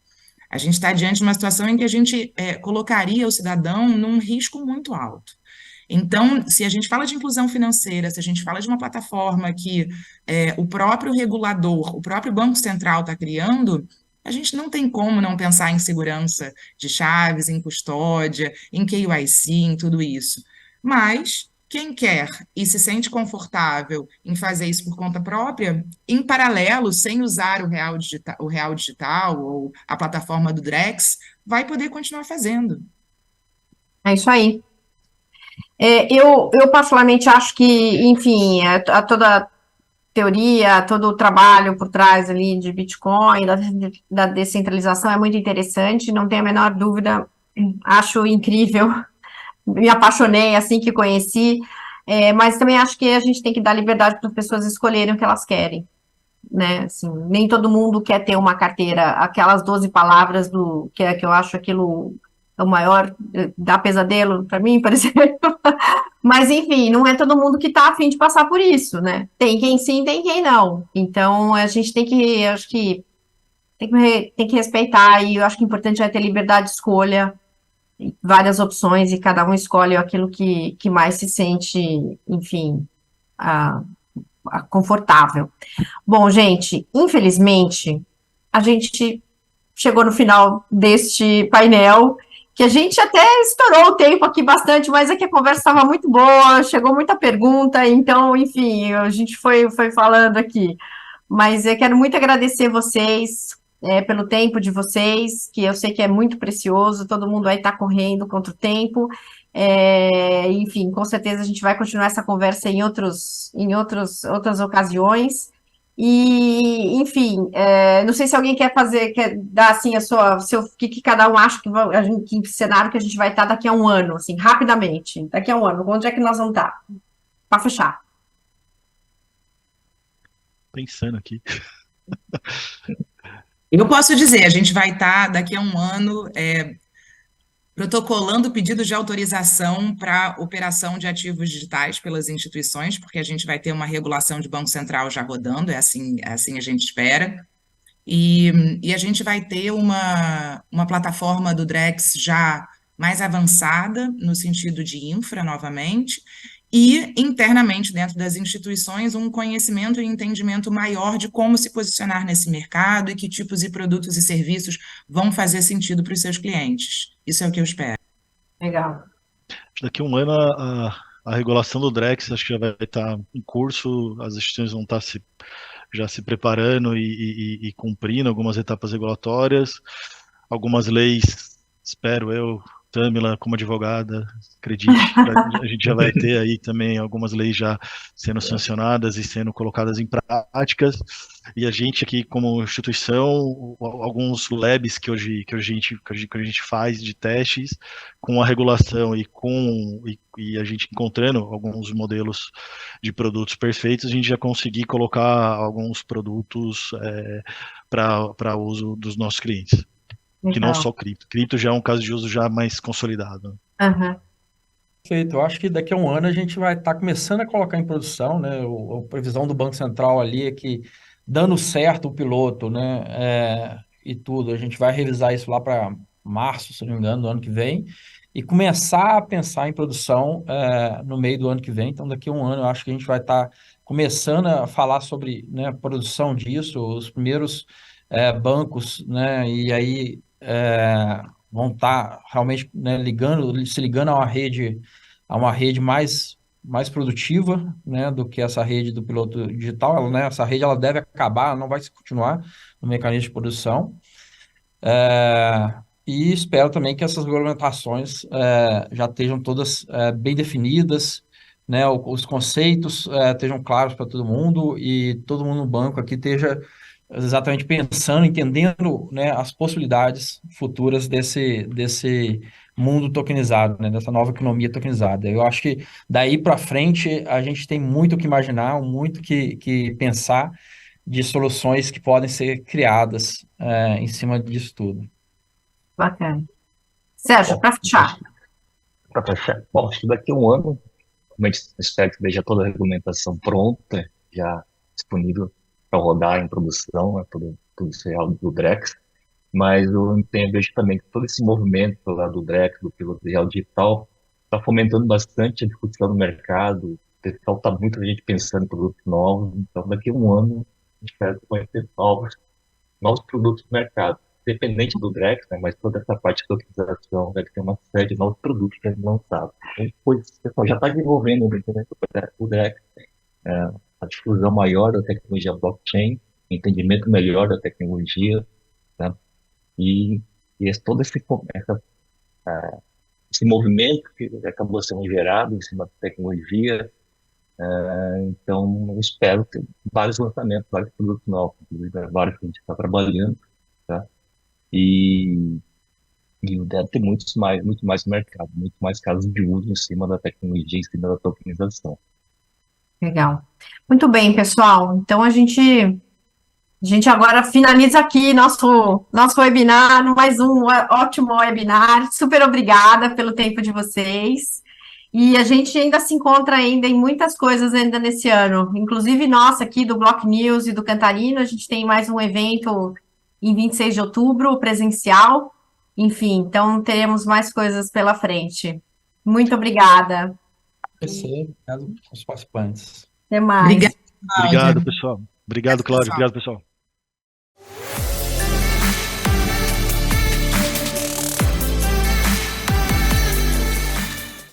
A gente está diante de uma situação em que a gente colocaria o cidadão num risco muito alto. Então, se a gente fala de inclusão financeira, se a gente fala de uma plataforma que o próprio regulador, o próprio Banco Central está criando, a gente não tem como não pensar em segurança de chaves, em custódia, em KYC, em tudo isso. Mas quem quer e se sente confortável em fazer isso por conta própria, em paralelo, sem usar o Real Digital ou a plataforma do Drex, vai poder continuar fazendo. É isso aí. Eu particularmente acho que, enfim, toda teoria, todo o trabalho por trás ali de Bitcoin, da descentralização é muito interessante, não tenho a menor dúvida, acho incrível, me apaixonei assim que conheci, mas também acho que a gente tem que dar liberdade para as pessoas escolherem o que elas querem, né? Assim, nem todo mundo quer ter uma carteira, aquelas 12 palavras que eu acho aquilo o maior, dá pesadelo para mim, por exemplo. Mas, enfim, não é todo mundo que está afim de passar por isso, né? Tem quem sim, tem quem não. Então, a gente tem que, acho que, tem que respeitar, e eu acho que o importante é ter liberdade de escolha, várias opções, e cada um escolhe aquilo que mais se sente, enfim, confortável. Bom, gente, infelizmente, a gente chegou no final deste painel, que a gente até estourou o tempo aqui bastante, mas é que a conversa estava muito boa, chegou muita pergunta, então, enfim, a gente foi falando aqui. Mas eu quero muito agradecer vocês pelo tempo de vocês, que eu sei que é muito precioso, todo mundo aí está correndo contra o tempo. Enfim, com certeza a gente vai continuar essa conversa em outras ocasiões. E, enfim, não sei se alguém quer dar assim o que cada um acha que cenário que a gente vai estar daqui a um ano, assim, rapidamente. Daqui a um ano, onde é que nós vamos estar? Para fechar. Pensando aqui. Eu posso dizer, a gente vai estar daqui a um ano protocolando pedidos de autorização para operação de ativos digitais pelas instituições, porque a gente vai ter uma regulação de Banco Central já rodando, é assim a gente espera. E a gente vai ter uma plataforma do Drex já mais avançada, no sentido de infra, novamente, e internamente, dentro das instituições, um conhecimento e entendimento maior de como se posicionar nesse mercado e que tipos de produtos e serviços vão fazer sentido para os seus clientes. Isso é o que eu espero. Legal. Daqui a um ano a regulação do Drex acho que já vai estar em curso, as instituições vão estar já se preparando e cumprindo algumas etapas regulatórias, algumas leis, espero eu, Tâmila, como advogada, acredite, a gente já vai ter aí também algumas leis já sendo sancionadas e sendo colocadas em práticas, e a gente aqui como instituição, alguns labs que hoje a gente faz de testes, com a regulação e a gente encontrando alguns modelos de produtos perfeitos, a gente já conseguir colocar alguns produtos para uso dos nossos clientes. Que não Legal. só cripto. Cripto já é um caso de uso já mais consolidado. Aham. Perfeito. Eu acho que daqui a um ano a gente vai estar começando a colocar em produção, né? A previsão do Banco Central ali é que, dando certo o piloto, né, e tudo, a gente vai revisar isso lá para março, se não me engano, do ano que vem, e começar a pensar em produção no meio do ano que vem. Então, daqui a um ano, eu acho que a gente vai estar começando a falar sobre, né, a produção disso, os primeiros bancos, né, e aí vão estar realmente, né, se ligando a uma rede mais produtiva, né, do que essa rede do piloto digital. Ela, né, essa rede ela deve acabar, ela não vai se continuar no mecanismo de produção. E espero também que essas regulamentações já estejam todas bem definidas, né, os conceitos estejam claros para todo mundo e todo mundo no banco aqui esteja exatamente pensando, entendendo, né, as possibilidades futuras desse mundo tokenizado, né, dessa nova economia tokenizada. Eu acho que daí para frente a gente tem muito o que imaginar, muito que pensar de soluções que podem ser criadas em cima disso tudo. Bacana. Sérgio, Bom, para fechar. para fechar, bom, acho que daqui a um ano, realmente espero que esteja toda a regulamentação pronta, já disponível para rodar em produção, né, tudo isso real do Drex. Mas eu entendo, vejo também que todo esse movimento lá do Drex, do piloto real digital, está fomentando bastante a discussão no mercado. O pessoal está muita gente pensando em produtos novos. Então, daqui a um ano, a gente espera que vai ter novos produtos no mercado. Dependente do Drex, né, mas toda essa parte de tokenização deve ter uma série de novos produtos que serem lançados. Então, depois, o pessoal já está desenvolvendo o Drex, a difusão maior da tecnologia blockchain, entendimento melhor da tecnologia, né? E, todo esse movimento que acabou sendo gerado em cima da tecnologia, então eu espero ter vários lançamentos, vários produtos novos, inclusive vários que a gente está trabalhando, tá? E, deve ter muito mais no mercado, muito mais casos de uso em cima da tecnologia, em cima da tokenização. Legal. Muito bem, pessoal. Então a gente agora finaliza aqui nosso webinar, mais um ótimo webinar. Super obrigada pelo tempo de vocês. E a gente ainda se encontra ainda em muitas coisas ainda nesse ano. Inclusive, nós aqui do Block News e do Cantarino, a gente tem mais um evento em 26 de outubro, presencial. Enfim, então teremos mais coisas pela frente. Muito obrigada. Obrigado aos participantes. Até mais. Obrigada, Cláudia. Obrigado, pessoal. Obrigado, Cláudio. pessoal. Obrigado, pessoal.